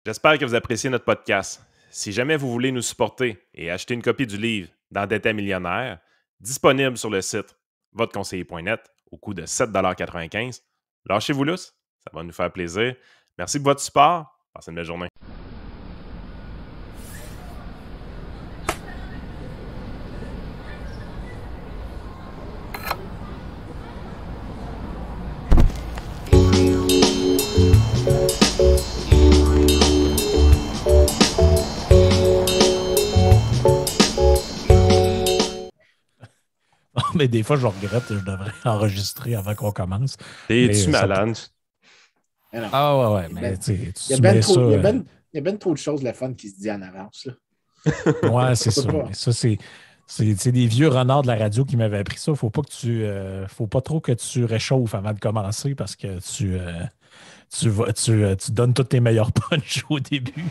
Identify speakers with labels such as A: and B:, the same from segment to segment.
A: J'espère que vous appréciez notre podcast. Si jamais vous voulez nous supporter et acheter une copie du livre D'endetté à millionnaire, disponible sur le site votreconseiller.net au coût de 7,95 $, lâchez-vous lousse, ça va nous faire plaisir. Merci pour votre support. Passez une belle journée.
B: Mais des fois, je regrette, je devrais enregistrer avant qu'on commence.
A: T'es-tu malade?
B: Ah ouais, mais tu
C: il y a bien trop de choses, le fun qui se dit en avance. Là.
B: Ouais, c'est ça. Mais ça, c'est des vieux renards de la radio qui m'avaient appris ça. Faut pas trop que tu réchauffes avant de commencer parce que tu donnes tous tes meilleurs punchs au début.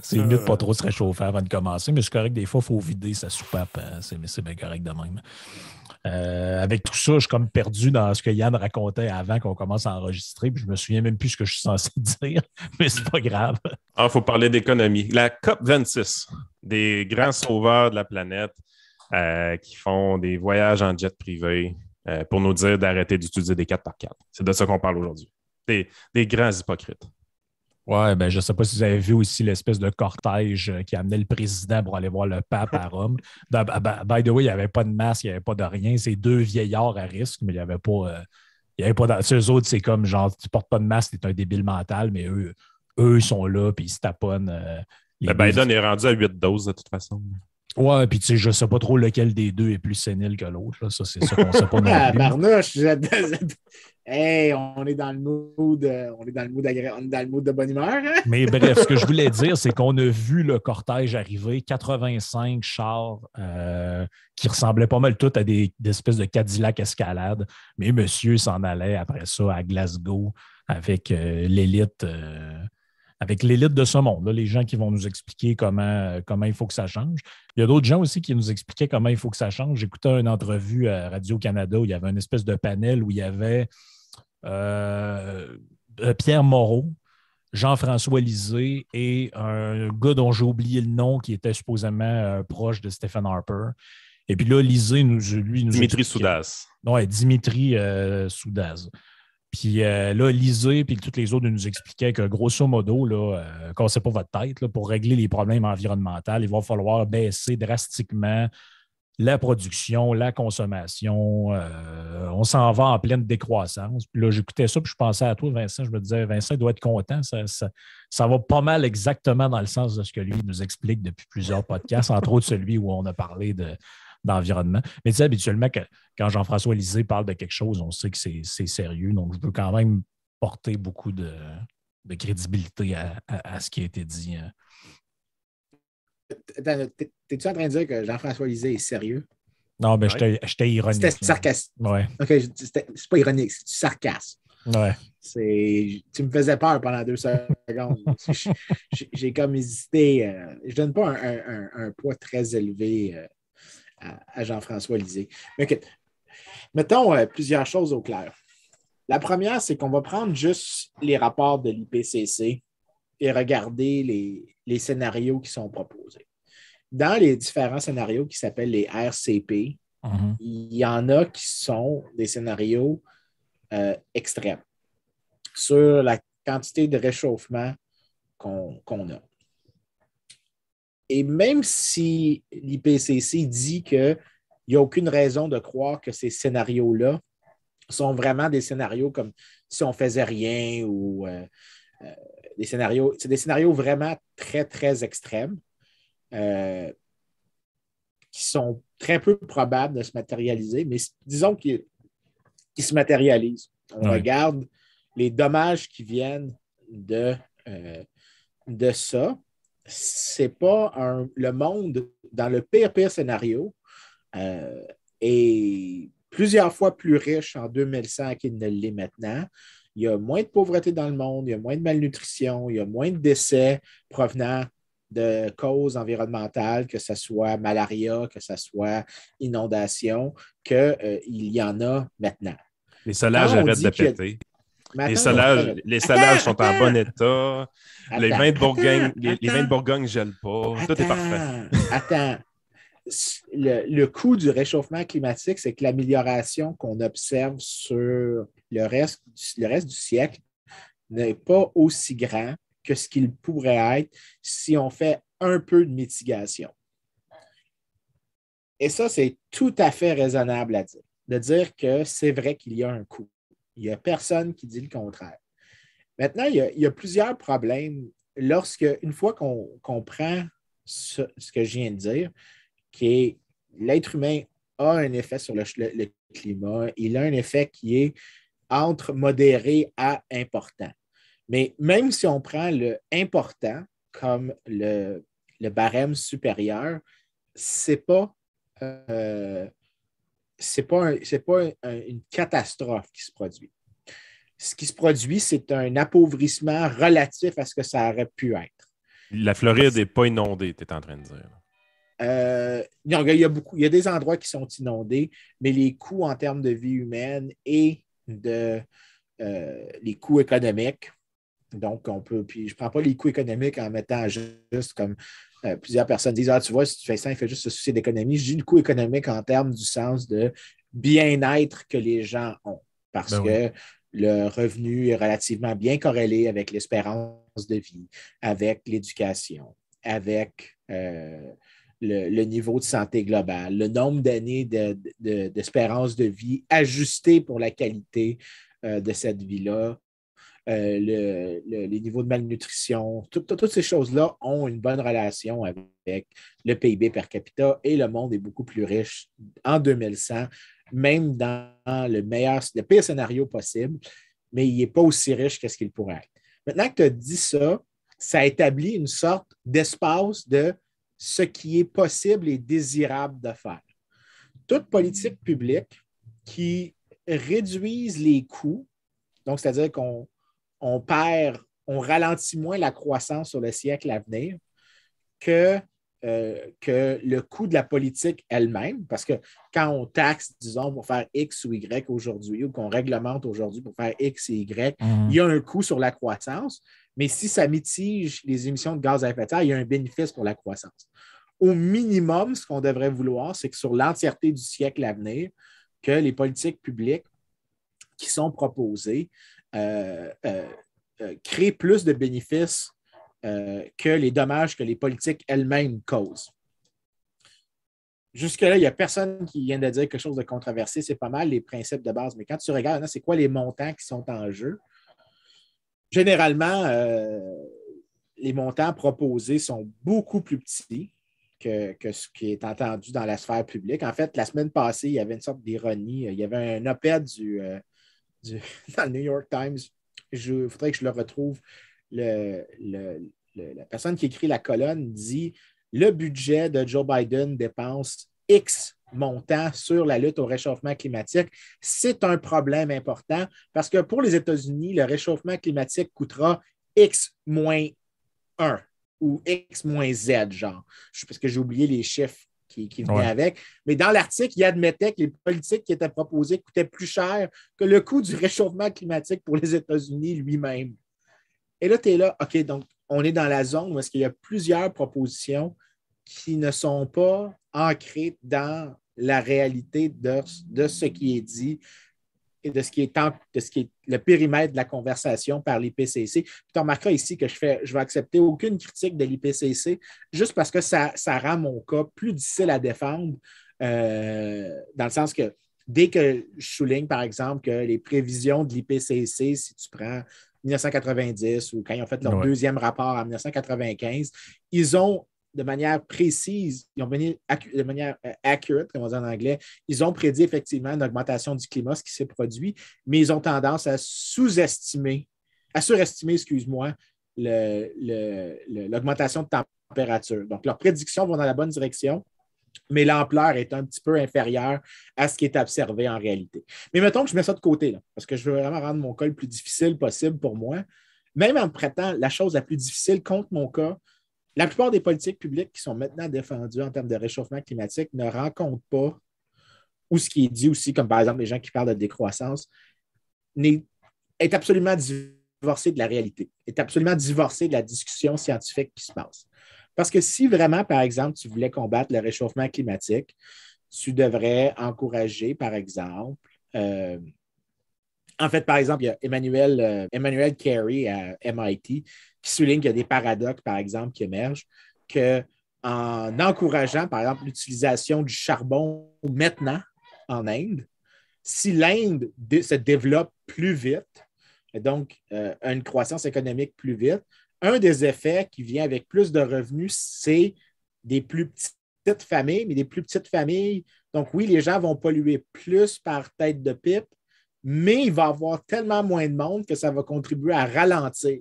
B: C'est mieux de pas trop se réchauffer avant de commencer, mais c'est correct, des fois, il faut vider sa soupape. C'est bien correct de même. Avec tout ça, je suis comme perdu dans ce que Yann racontait avant qu'on commence à enregistrer, puis je me souviens même plus ce que je suis censé dire, mais c'est pas grave.
A: Il faut parler d'économie. La COP26, des grands sauveurs de la planète qui font des voyages en jet privé pour nous dire d'arrêter d'utiliser des 4x4. C'est de ça qu'on parle aujourd'hui. Des grands hypocrites.
B: Ouais, ben je ne sais pas si vous avez vu aussi l'espèce de cortège qui amenait le président pour aller voir le pape à Rome. By the way, il n'y avait pas de masque, il n'y avait pas de rien. C'est deux vieillards à risque, mais il n'y avait pas. Eux autres, c'est comme genre, tu ne portes pas de masque, tu es un débile mental, mais eux, ils sont là, puis ils se taponnent.
A: Biden est rendu à 8 doses de toute façon.
B: Ouais, puis tu sais, je ne sais pas trop lequel des deux est plus sénile que l'autre. Ça, c'est ça qu'on ne sait pas.
C: Barnouche, hey, on est dans le mood de bonne humeur. Hein?
B: Mais bref, ce que je voulais dire, c'est qu'on a vu le cortège arriver, 85 chars qui ressemblaient pas mal tous à des espèces de Cadillac Escalade. Mais monsieur s'en allait après ça à Glasgow avec l'élite. Avec l'élite de ce monde, là, les gens qui vont nous expliquer comment il faut que ça change. Il y a d'autres gens aussi qui nous expliquaient comment il faut que ça change. J'écoutais une entrevue à Radio-Canada où il y avait une espèce de panel où il y avait Pierre Moreau, Jean-François Lisée et un gars dont j'ai oublié le nom qui était supposément proche de Stephen Harper. Et puis là, Lisée nous
A: Dimitri Soudaz.
B: Oui, Dimitri Soudaz. Puis là, Lisée puis tous les autres nous expliquaient que grosso modo, cassez pas votre tête, là, pour régler les problèmes environnementaux, il va falloir baisser drastiquement la production, la consommation. On s'en va en pleine décroissance. Puis là, j'écoutais ça, puis je pensais à toi, Vincent. Je me disais, Vincent doit être content. Ça va pas mal exactement dans le sens de ce que lui nous explique depuis plusieurs podcasts, entre autres celui où on a parlé d'environnement. Mais tu sais, habituellement, quand Jean-François Lisée parle de quelque chose, on sait que c'est sérieux. Donc, je veux quand même porter beaucoup de crédibilité à ce qui a été dit.
C: T'es-tu en train de dire que Jean-François Lisée est sérieux?
B: Non, mais j'étais ironique.
C: C'était sarcastique.
B: Ouais.
C: OK, c'est pas ironique, c'est du sarcasme.
B: Ouais.
C: Tu me faisais peur pendant 2 secondes. J'ai comme hésité. Je donne pas un poids très élevé à Jean-François Lisée. Mais okay. Mettons plusieurs choses au clair. La première, c'est qu'on va prendre juste les rapports de l'IPCC et regarder les scénarios qui sont proposés. Dans les différents scénarios qui s'appellent les RCP, il y en a qui sont des scénarios extrêmes sur la quantité de réchauffement qu'on a. Et même si l'IPCC dit qu'il n'y a aucune raison de croire que ces scénarios-là sont vraiment des scénarios comme si on ne faisait rien ou c'est des scénarios vraiment très, très extrêmes qui sont très peu probables de se matérialiser, mais disons qu'ils se matérialisent. On regarde les dommages qui viennent de ça. C'est pas le monde, dans le pire scénario, est plusieurs fois plus riche en 2100 qu'il ne l'est maintenant. Il y a moins de pauvreté dans le monde, il y a moins de malnutrition, il y a moins de décès provenant de causes environnementales, que ce soit malaria, que ce soit inondation, qu'il y en a maintenant.
A: Les solages arrêtent de péter.
C: Mais
A: Les
C: attends,
A: salages sont en bon état. Les vins de Bourgogne,
C: attends,
A: les vins de Bourgogne ne gèlent pas. Tout est parfait.
C: Attends. Le coût du réchauffement climatique, c'est que l'amélioration qu'on observe sur le reste du siècle n'est pas aussi grand que ce qu'il pourrait être si on fait un peu de mitigation. Et ça, c'est tout à fait raisonnable à dire, de dire que c'est vrai qu'il y a un coût. Il n'y a personne qui dit le contraire. Maintenant, il y a plusieurs problèmes une fois qu'on prend ce que je viens de dire, qui est l'être humain a un effet sur le climat, il a un effet qui est entre modéré à important. Mais même si on prend le important comme le barème supérieur, c'est pas une catastrophe qui se produit. Ce qui se produit, c'est un appauvrissement relatif à ce que ça aurait pu être.
A: La Floride n'est pas inondée, tu es en train de dire.
C: Non, il y a des endroits qui sont inondés, mais les coûts en termes de vie humaine et les coûts économiques, donc puis je ne prends pas les coûts économiques en mettant juste comme plusieurs personnes disent, tu vois, si tu fais ça, il fait juste se soucier d'économie. Je dis le coût économique en termes du sens de bien-être que les gens ont, parce que le revenu est relativement bien corrélé avec l'espérance de vie, avec l'éducation, avec le niveau de santé global, le nombre d'années d'espérance de vie ajusté pour la qualité de cette vie-là, les niveaux de malnutrition, toutes ces choses-là ont une bonne relation avec le PIB per capita et le monde est beaucoup plus riche en 2100, même dans le pire scénario possible, mais il n'est pas aussi riche que ce qu'il pourrait être. Maintenant que tu as dit ça, ça établit une sorte d'espace de ce qui est possible et désirable de faire. Toute politique publique qui réduise les coûts, donc c'est-à-dire qu'on ralentit moins la croissance sur le siècle à venir que le coût de la politique elle-même, parce que quand on taxe, disons, pour faire X ou Y aujourd'hui, ou qu'on réglemente aujourd'hui pour faire X et Y, il y a un coût sur la croissance, mais si ça mitige les émissions de gaz à effet de serre, il y a un bénéfice pour la croissance. Au minimum, ce qu'on devrait vouloir, c'est que sur l'entièreté du siècle à venir, que les politiques publiques qui sont proposées créent plus de bénéfices que les dommages que les politiques elles-mêmes causent. Jusque-là, il n'y a personne qui vient de dire quelque chose de controversé. C'est pas mal les principes de base. Mais quand tu regardes, c'est quoi les montants qui sont en jeu? Généralement, les montants proposés sont beaucoup plus petits que ce qui est entendu dans la sphère publique. En fait, la semaine passée, il y avait une sorte d'ironie. Il y avait un op-ed dans le New York Times. Il faudrait que je le retrouve. La personne qui écrit la colonne dit « Le budget de Joe Biden dépense X montant sur la lutte au réchauffement climatique. C'est un problème important parce que pour les États-Unis, le réchauffement climatique coûtera X moins 1 ou X moins Z, genre. Parce que j'ai oublié les chiffres qui venaient avec. Mais dans l'article, il admettait que les politiques qui étaient proposées coûtaient plus cher que le coût du réchauffement climatique pour les États-Unis lui-même. Et là, tu es là, OK, donc on est dans la zone où est-ce qu'il y a plusieurs propositions qui ne sont pas ancrées dans la réalité de ce qui est dit et de ce qui est le périmètre de la conversation par l'IPCC. Tu remarqueras ici que je vais accepter aucune critique de l'IPCC juste parce que ça rend mon cas plus difficile à défendre, dans le sens que dès que je souligne, par exemple, que les prévisions de l'IPCC, si tu prends 1990 ou quand ils ont fait leur deuxième rapport en 1995, ils ont de manière précise, ils ont venu de manière accurate, comme on dit en anglais, ils ont prédit effectivement une augmentation du climat, ce qui s'est produit, mais ils ont tendance à surestimer, l'augmentation de température. Donc, leurs prédictions vont dans la bonne direction, mais l'ampleur est un petit peu inférieure à ce qui est observé en réalité. Mais mettons que je mets ça de côté, là, parce que je veux vraiment rendre mon cas le plus difficile possible pour moi. Même en me prêtant la chose la plus difficile contre mon cas, la plupart des politiques publiques qui sont maintenant défendues en termes de réchauffement climatique ne rencontrent pas, ou ce qui est dit aussi, comme par exemple les gens qui parlent de décroissance, n'est est absolument divorcé de la réalité, est absolument divorcé de la discussion scientifique qui se passe. Parce que si vraiment, par exemple, tu voulais combattre le réchauffement climatique, tu devrais encourager, par exemple, en fait, par exemple, il y a Emmanuel Carey à MIT qui souligne qu'il y a des paradoxes, par exemple, qui émergent, qu'en encourageant, par exemple, l'utilisation du charbon maintenant en Inde, si l'Inde se développe plus vite, et donc a une croissance économique plus vite, un des effets qui vient avec plus de revenus, c'est des plus petites familles, mais des plus petites familles. Donc, oui, les gens vont polluer plus par tête de pipe, mais il va y avoir tellement moins de monde que ça va contribuer à ralentir.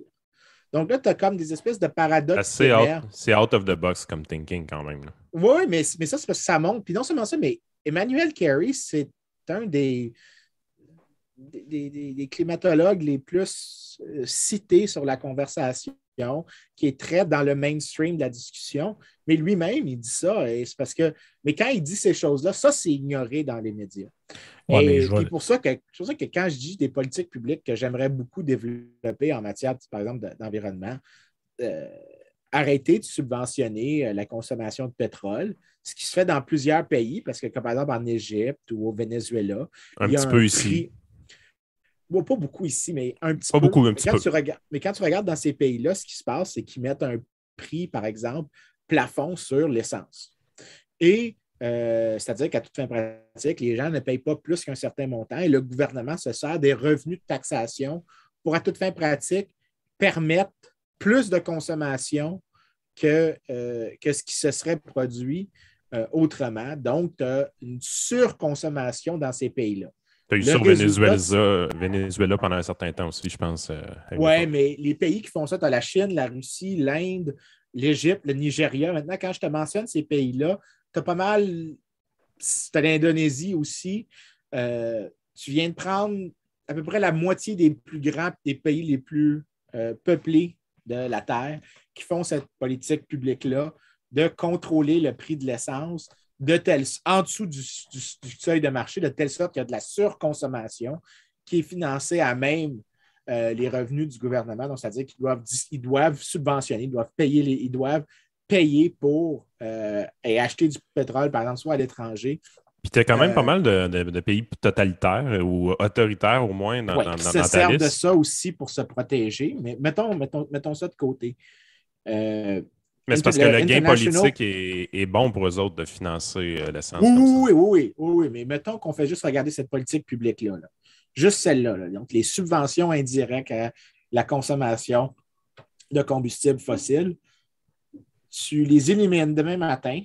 C: Donc là, tu as comme des espèces de paradoxes qui émergent.
A: C'est out of the box comme thinking quand même. Là.
C: Oui, mais ça, c'est parce que ça monte. Puis non seulement ça, mais Emmanuel Carey, c'est un des climatologues les plus cités sur la conversation, qui est très dans le mainstream de la discussion. Mais lui-même, il dit ça. Et c'est parce que, mais quand il dit ces choses-là, ça, c'est ignoré dans les médias.
B: Ouais,
C: et c'est pour ça que quand je dis des politiques publiques que j'aimerais beaucoup développer en matière, par exemple, d'environnement, arrêter de subventionner la consommation de pétrole, ce qui se fait dans plusieurs pays, parce que, comme par exemple en Égypte ou au Venezuela,
A: il y a un petit peu ici.
C: Bon, pas beaucoup ici, mais un petit
A: peu.
C: Pas
A: beaucoup, un petit peu.
C: Mais quand tu regardes dans ces pays-là, ce qui se passe, c'est qu'ils mettent un prix, par exemple, plafond sur l'essence. Et c'est-à-dire qu'à toute fin pratique, les gens ne payent pas plus qu'un certain montant et le gouvernement se sert des revenus de taxation pour, à toute fin pratique, permettre plus de consommation que ce qui se serait produit autrement. Donc, tu as une surconsommation dans ces pays-là.
A: Tu as eu ça au Venezuela pendant un certain temps aussi, je pense.
C: Oui, mais les pays qui font ça, tu as la Chine, la Russie, l'Inde, l'Égypte, le Nigeria. Maintenant, quand je te mentionne ces pays-là, tu as pas mal, tu as l'Indonésie aussi. Tu viens de prendre à peu près la moitié des plus grands, des pays les plus peuplés de la Terre qui font cette politique publique-là de contrôler le prix de l'essence en dessous du seuil de marché, de telle sorte qu'il y a de la surconsommation qui est financée à même les revenus du gouvernement. Donc, c'est-à-dire qu'ils doivent subventionner, ils doivent payer pour et acheter du pétrole, par exemple, soit à l'étranger.
A: Puis tu as quand même pas mal de pays totalitaires ou autoritaires au moins dans ta liste.
C: Ils se servent de ça aussi pour se protéger, mais mettons ça de côté.
A: Mais c'est parce que le gain politique est bon pour eux autres de financer l'essence.
C: Oui, mais mettons qu'on fait juste regarder cette politique publique-là. Là. Juste celle-là. Là. Donc, les subventions indirectes à la consommation de combustibles fossiles, tu les élimines demain matin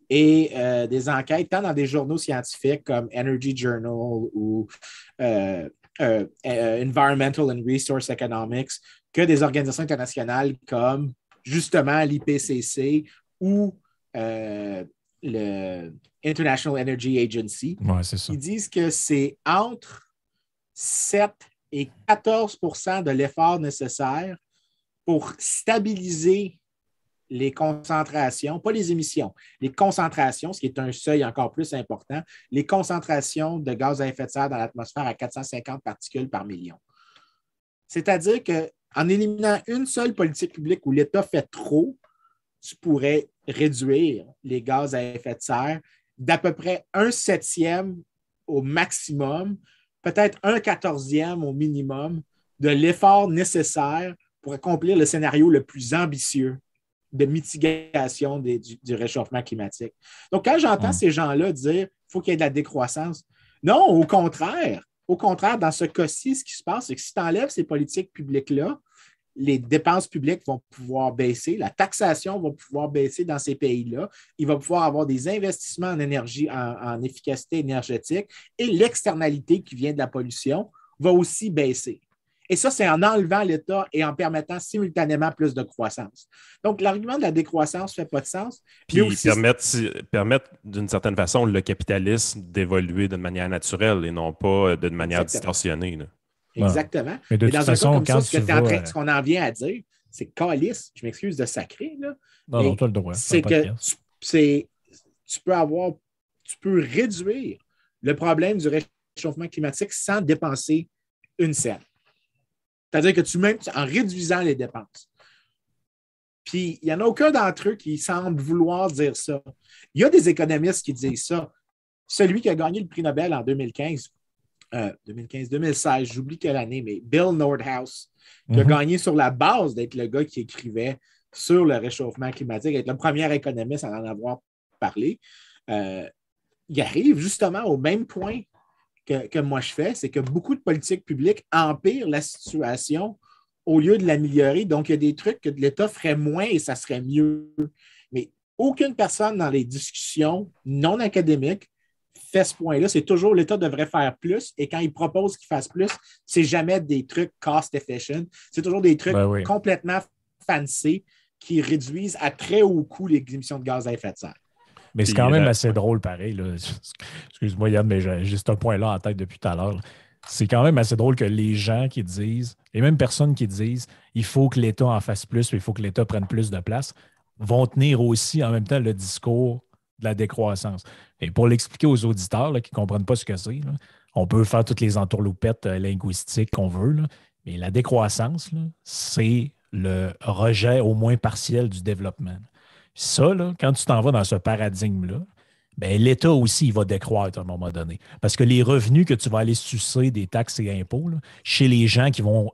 C: et des enquêtes, tant dans des journaux scientifiques comme Energy Journal ou Environmental and Resource Economics, que des organisations internationales comme justement l'IPCC ou le International Energy Agency, ils disent que c'est entre 7 et 14 % de l'effort nécessaire pour stabiliser les concentrations, pas les émissions, les concentrations, ce qui est un seuil encore plus important, les concentrations de gaz à effet de serre dans l'atmosphère à 450 particules par million. C'est-à-dire qu'en éliminant une seule politique publique où l'État fait trop, tu pourrais réduire les gaz à effet de serre d'à peu près 1/7 au maximum, peut-être 1/14 au minimum de l'effort nécessaire pour accomplir le scénario le plus ambitieux de mitigation du réchauffement climatique. Donc, quand j'entends ces gens-là dire qu'il faut qu'il y ait de la décroissance, non, au contraire, dans ce cas-ci, ce qui se passe, c'est que si tu enlèves ces politiques publiques-là, les dépenses publiques vont pouvoir baisser, la taxation va pouvoir baisser dans ces pays-là, il va pouvoir avoir des investissements en énergie, en efficacité énergétique et l'externalité qui vient de la pollution va aussi baisser. Et ça, c'est en enlevant l'État et en permettant simultanément plus de croissance. Donc, l'argument de la décroissance ne fait pas de sens.
A: Puis aussi permettre d'une certaine façon le capitalisme d'évoluer d'une manière naturelle et non pas d'une manière distorsionnée. Là.
C: Exactement.
B: Mais dans un cas comme ça,
C: ce qu'on en vient à dire, c'est que calice, je m'excuse de sacrer, là.
B: Non, tu as le droit.
C: C'est que tu peux réduire le problème du réchauffement climatique sans dépenser une scène. C'est-à-dire que en réduisant les dépenses. Puis, il n'y en a aucun d'entre eux qui semble vouloir dire ça. Il y a des économistes qui disent ça. Celui qui a gagné le prix Nobel en 2016, j'oublie quelle année, mais Bill Nordhaus, qui a gagné sur la base d'être le gars qui écrivait sur le réchauffement climatique, être le premier économiste à en avoir parlé. Il arrive justement au même point que moi je fais, c'est que beaucoup de politiques publiques empirent la situation au lieu de l'améliorer. Donc, il y a des trucs que l'État ferait moins et ça serait mieux. Mais aucune personne dans les discussions non académiques fait ce point-là. C'est toujours l'État devrait faire plus et quand il propose qu'il fasse plus, c'est jamais des trucs cost efficient. C'est toujours des trucs complètement fancy qui réduisent à très haut coût les émissions de gaz à effet de serre.
B: Mais c'est quand même assez drôle, pareil. Là. Excuse-moi, Yann, mais j'ai juste un point-là en tête depuis tout à l'heure. C'est quand même assez drôle que les gens qui disent, les mêmes personnes qui disent il faut que l'État en fasse plus, il faut que l'État prenne plus de place, vont tenir aussi en même temps le discours de la décroissance. Et pour l'expliquer aux auditeurs là, qui ne comprennent pas ce que c'est, là, on peut faire toutes les entourloupettes linguistiques qu'on veut, là, mais la décroissance, là, c'est le rejet au moins partiel du développement. Ça, là, quand tu t'en vas dans ce paradigme-là, ben, l'État aussi, il va décroître à un moment donné. Parce que les revenus que tu vas aller sucer des taxes et impôts, là, chez les gens qui vont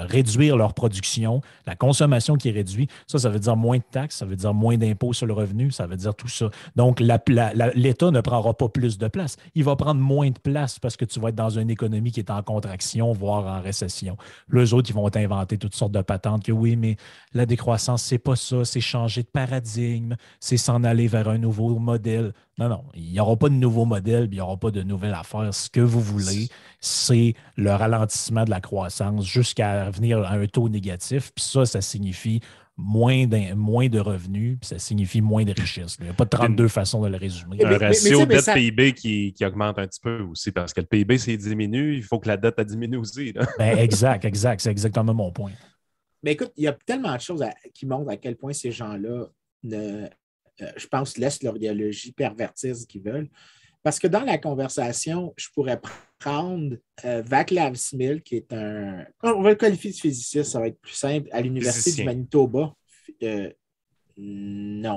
B: réduire leur production, la consommation qui est réduite, ça veut dire moins de taxes, ça veut dire moins d'impôts sur le revenu, ça veut dire tout ça. Donc, l'État ne prendra pas plus de place. Il va prendre moins de place parce que tu vas être dans une économie qui est en contraction, voire en récession. Les autres, ils vont inventer toutes sortes de patentes que oui, mais la décroissance, c'est pas ça, c'est changer de paradigme, c'est s'en aller vers un nouveau modèle. Non, il n'y aura pas de nouveau modèle, il n'y aura pas de nouvelle affaire. Ce que vous voulez, c'est le ralentissement de la croissance jusqu'à venir à un taux négatif. Puis ça signifie moins de revenus, puis ça signifie moins de richesse. Il n'y a pas 32 façons de le résumer.
A: Un ratio dette-PIB qui augmente un petit peu aussi, parce que le PIB, s'il diminue, il faut que la dette diminue aussi. Là.
B: Ben, exact. C'est exactement mon point.
C: Mais écoute, il y a tellement de choses qui montrent à quel point ces gens-là je pense, laissent leur idéologie pervertir ce qu'ils veulent. Parce que dans la conversation, je pourrais prendre Vaclav Smil, qui est on va le qualifier de physiciste, ça va être plus simple, à l'Université du Manitoba.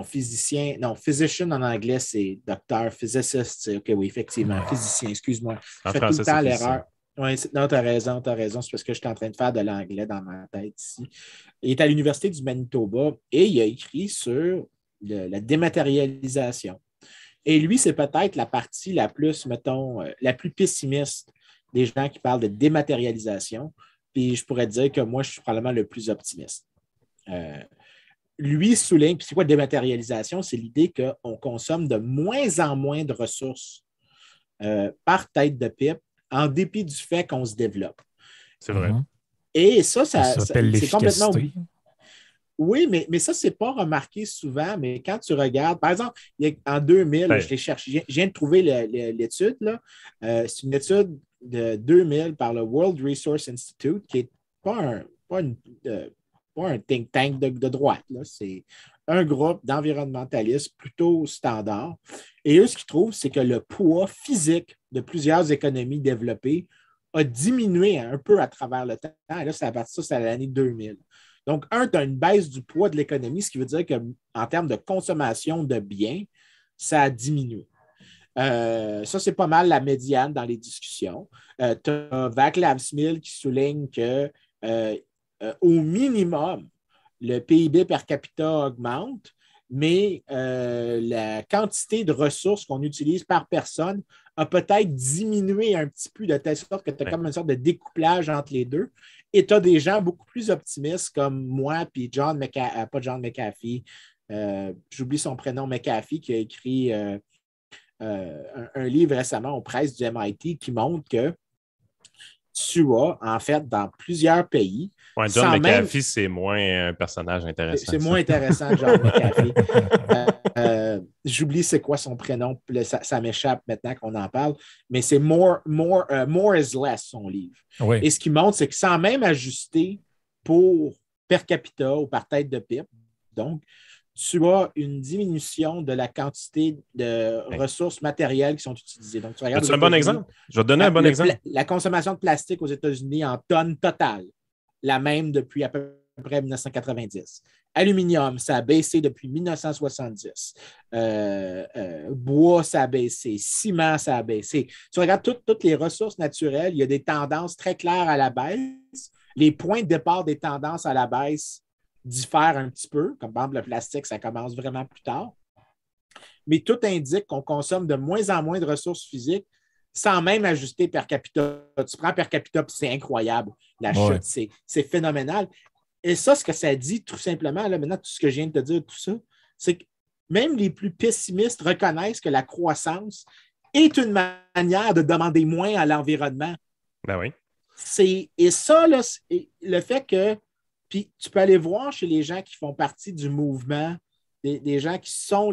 C: Physician en anglais, c'est docteur, physicist. OK, oui, effectivement, physicien, excuse-moi. Je fais tout le temps l'erreur. Oui, non, tu as raison. C'est parce que je suis en train de faire de l'anglais dans ma tête ici. Il est à l'Université du Manitoba et il a écrit sur la dématérialisation. Et lui, c'est peut-être la partie la plus, mettons, la plus pessimiste des gens qui parlent de dématérialisation. Puis je pourrais dire que moi, je suis probablement le plus optimiste. Lui souligne, puis c'est quoi dématérialisation? C'est l'idée qu'on consomme de moins en moins de ressources par tête de pipe en dépit du fait qu'on se développe.
A: C'est vrai.
C: Et ça
B: s'appelle
C: c'est complètement
B: l'efficacité.
C: Oui, mais ça, c'est pas remarqué souvent, mais quand tu regardes, par exemple, en 2000, je l'ai cherché, je viens de trouver l'étude, là. C'est une étude de 2000 par le World Resource Institute, qui n'est pas un think tank de droite, là. C'est un groupe d'environnementalistes plutôt standard. Et eux, ce qu'ils trouvent, c'est que le poids physique de plusieurs économies développées a diminué un peu à travers le temps. Et là, c'est à partir de ça, c'est à l'année 2000. Donc, tu as une baisse du poids de l'économie, ce qui veut dire qu'en termes de consommation de biens, ça a diminué. Ça, c'est pas mal la médiane dans les discussions. Tu as Vaclav Smil qui souligne que au minimum, le PIB per capita augmente, mais la quantité de ressources qu'on utilise par personne a peut-être diminué un petit peu de telle sorte que tu as comme une sorte de découplage entre les deux. Et tu as des gens beaucoup plus optimistes comme moi, puis pas John McAfee, j'oublie son prénom, McAfee, qui a écrit un livre récemment aux presses du MIT qui montre que tu as, en fait, dans plusieurs pays.
A: Ouais, John McAfee, c'est moins un personnage intéressant.
C: C'est moins intéressant, John McAfee. J'oublie c'est quoi son prénom, ça m'échappe maintenant qu'on en parle, mais c'est More is Less, son livre.
B: Oui.
C: Et ce qu'il montre, c'est que sans même ajuster pour per capita ou par tête de pipe, donc, tu as une diminution de la quantité de ressources matérielles qui sont utilisées. Donc, tu regardes
A: c'est un bon exemple. Je vais te donner un bon exemple.
C: La consommation de plastique aux États-Unis en tonnes totales, la même depuis à peu près 1990. Aluminium, ça a baissé depuis 1970. Bois, ça a baissé. Ciment, ça a baissé. Tu regardes toutes les ressources naturelles, il y a des tendances très claires à la baisse. Les points de départ des tendances à la baisse diffèrent un petit peu. Comme par exemple, le plastique, ça commence vraiment plus tard. Mais tout indique qu'on consomme de moins en moins de ressources physiques sans même ajuster per capita. Tu prends per capita, c'est incroyable. La chute, c'est phénoménal. Et ça, ce que ça dit, tout simplement, là, maintenant, tout ce que je viens de te dire, tout ça, c'est que même les plus pessimistes reconnaissent que la croissance est une manière de demander moins à l'environnement.
A: Ben oui.
C: Et ça, là, le fait que, puis tu peux aller voir chez les gens qui font partie du mouvement, des gens qui sont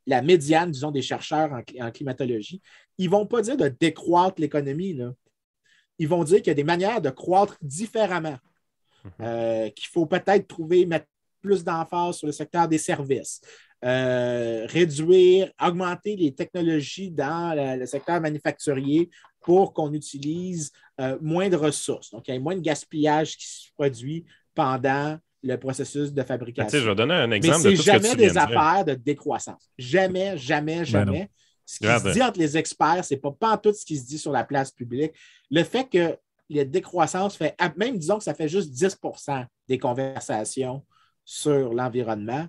C: la médiane, disons, des chercheurs en climatologie, ils ne vont pas dire de décroître l'économie, là. Ils vont dire qu'il y a des manières de croître différemment, qu'il faut peut-être mettre plus d'emphase sur le secteur des services, augmenter les technologies dans le secteur manufacturier pour qu'on utilise moins de ressources. Donc, il y a moins de gaspillage qui se produit pendant le processus de fabrication.
A: Je vais donner un exemple
C: mais
A: de tout ce que tu viens de dire.
C: C'est jamais des affaires de décroissance. Jamais. Ce qui se dit entre les experts, ce n'est pas tout ce qui se dit sur la place publique. Le fait que la décroissance fait, même disons que ça fait juste 10% des conversations sur l'environnement,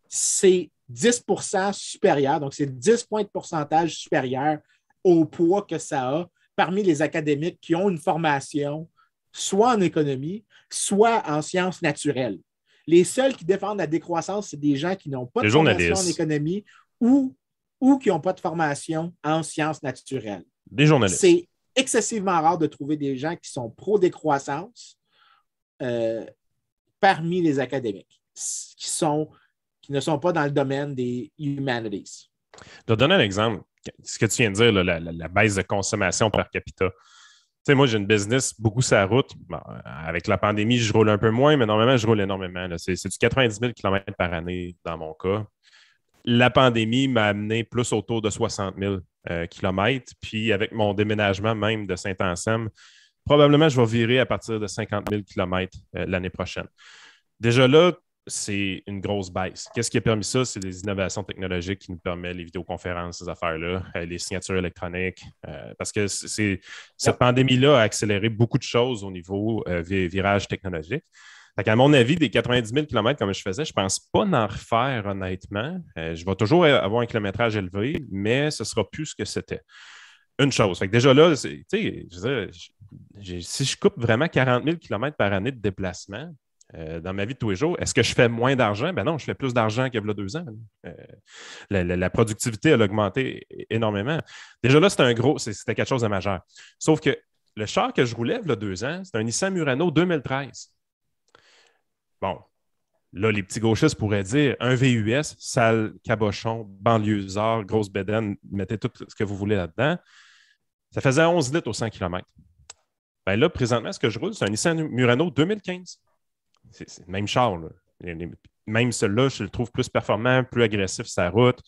C: c'est 10% supérieur, donc c'est 10 points de pourcentage supérieur au poids que ça a parmi les académiques qui ont une formation soit en économie, soit en sciences naturelles. Les seuls qui défendent la décroissance, c'est des gens qui n'ont pas de formation en économie ou qui n'ont pas de formation en sciences naturelles.
A: Des journalistes.
C: C'est excessivement rare de trouver des gens qui sont pro-décroissance parmi les académiques, qui ne sont pas dans le domaine des humanities.
A: Je vais te donner un exemple. Ce que tu viens de dire, là, la baisse de consommation per capita. Tu sais, moi, j'ai une business beaucoup sur la route. Bon, avec la pandémie, je roule un peu moins, mais normalement, je roule énormément. Là. C'est du 90 000 km par année dans mon cas. La pandémie m'a amené plus autour de 60 000 km. Puis avec mon déménagement même de Saint-Anselme, probablement je vais virer à partir de 50 000 km l'année prochaine. Déjà là, c'est une grosse baisse. Qu'est-ce qui a permis ça? C'est les innovations technologiques qui nous permettent les vidéoconférences, ces affaires-là, les signatures électroniques. Parce que cette pandémie-là a accéléré beaucoup de choses au niveau virage technologique. À mon avis, des 90 000 km comme je faisais, je ne pense pas en refaire honnêtement. Je vais toujours avoir un kilométrage élevé, mais ce ne sera plus ce que c'était. Une chose. Fait que déjà là, si je coupe vraiment 40 000 km par année de déplacement dans ma vie de tous les jours, est-ce que je fais moins d'argent? Ben non, je fais plus d'argent qu'il y a 2 ans. La productivité a augmenté énormément. Déjà là, c'était quelque chose de majeur. Sauf que le char que je roulais il y a 2 ans, c'est un Nissan Murano 2013. Bon, là, les petits gauchistes pourraient dire un VUS, sale, cabochon, banlieusard, grosse bédaine, mettez tout ce que vous voulez là-dedans. Ça faisait 11 litres au 100 km. Ben là, présentement, ce que je roule, c'est un Nissan Murano 2015. C'est le même char. Là. Même celui-là, je le trouve plus performant, plus agressif sur la route,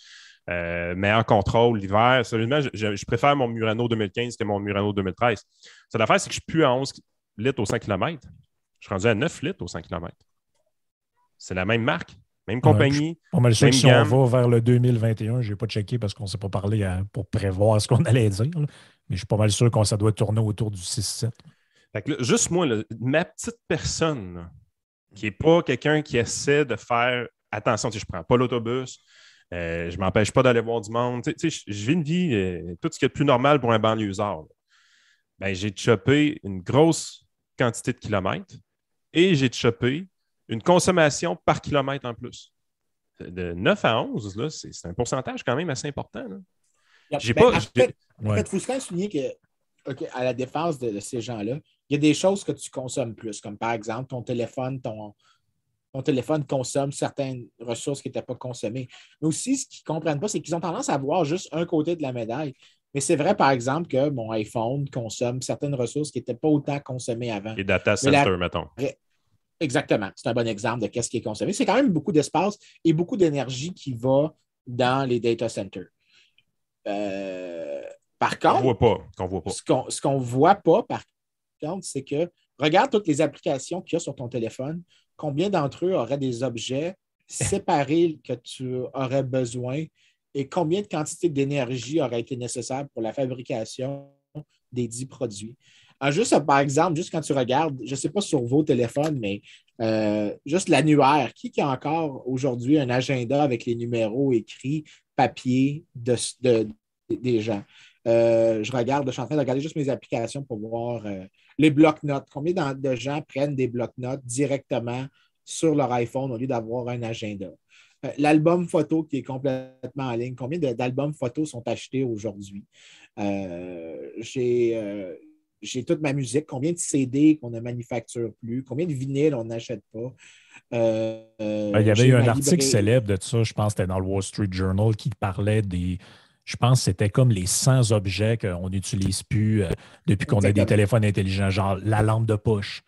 A: meilleur contrôle l'hiver. Sérieusement, je préfère mon Murano 2015 que mon Murano 2013. Cette affaire, c'est que je ne suis plus à 11 litres au 100 km. Je suis rendu à 9 litres au 100 km. C'est la même marque, même compagnie.
B: Pas mal sûr que si on va vers le 2021, je n'ai pas checké parce qu'on ne s'est pas parlé pour prévoir ce qu'on allait dire. Là. Mais je suis pas mal sûr que ça doit tourner autour du 6-7.
A: Fait que là, juste moi, là, ma petite personne, là, qui n'est pas quelqu'un qui essaie de faire attention, je ne prends pas l'autobus, je ne m'empêche pas d'aller voir du monde. Je vis une vie, tout ce qui est plus normal pour un banlieusard. Ben, j'ai chopé une grosse quantité de kilomètres et j'ai chopé une consommation par kilomètre en plus. De 9 à 11, là, c'est un pourcentage quand même assez important. Là.
C: En fait, il faut quand même souligner que, à la défense de ces gens-là, il y a des choses que tu consommes plus, comme par exemple ton téléphone consomme certaines ressources qui n'étaient pas consommées. Mais aussi, ce qu'ils ne comprennent pas, c'est qu'ils ont tendance à voir juste un côté de la médaille. Mais c'est vrai, par exemple, que mon iPhone consomme certaines ressources qui n'étaient pas autant consommées avant.
A: Les data centers, mettons.
C: Exactement. C'est un bon exemple de ce qui est consommé. C'est quand même beaucoup d'espace et beaucoup d'énergie qui va dans les data centers. Par contre,
A: qu'on voit pas.
C: Ce qu'on ne voit pas, par contre, c'est que regarde toutes les applications qu'il y a sur ton téléphone. Combien d'entre eux auraient des objets séparés que tu aurais besoin et combien de quantité d'énergie aurait été nécessaire pour la fabrication des 10 produits. Juste par exemple, juste quand tu regardes, je ne sais pas sur vos téléphones, mais juste l'annuaire, qui a encore aujourd'hui un agenda avec les numéros écrits, papier des gens? Je suis en train de regarder juste mes applications pour voir les blocs-notes. Combien de gens prennent des blocs-notes directement sur leur iPhone au lieu d'avoir un agenda? L'album photo qui est complètement en ligne, combien d'albums photos sont achetés aujourd'hui? J'ai toute ma musique, combien de CD qu'on ne manufacture plus, combien de vinyles on n'achète pas.
B: Il y avait eu un article célèbre de ça, je pense que c'était dans le Wall Street Journal, qui parlait je pense que c'était comme les 100 objets qu'on n'utilise plus depuis qu'on a des téléphones intelligents, genre la lampe de poche.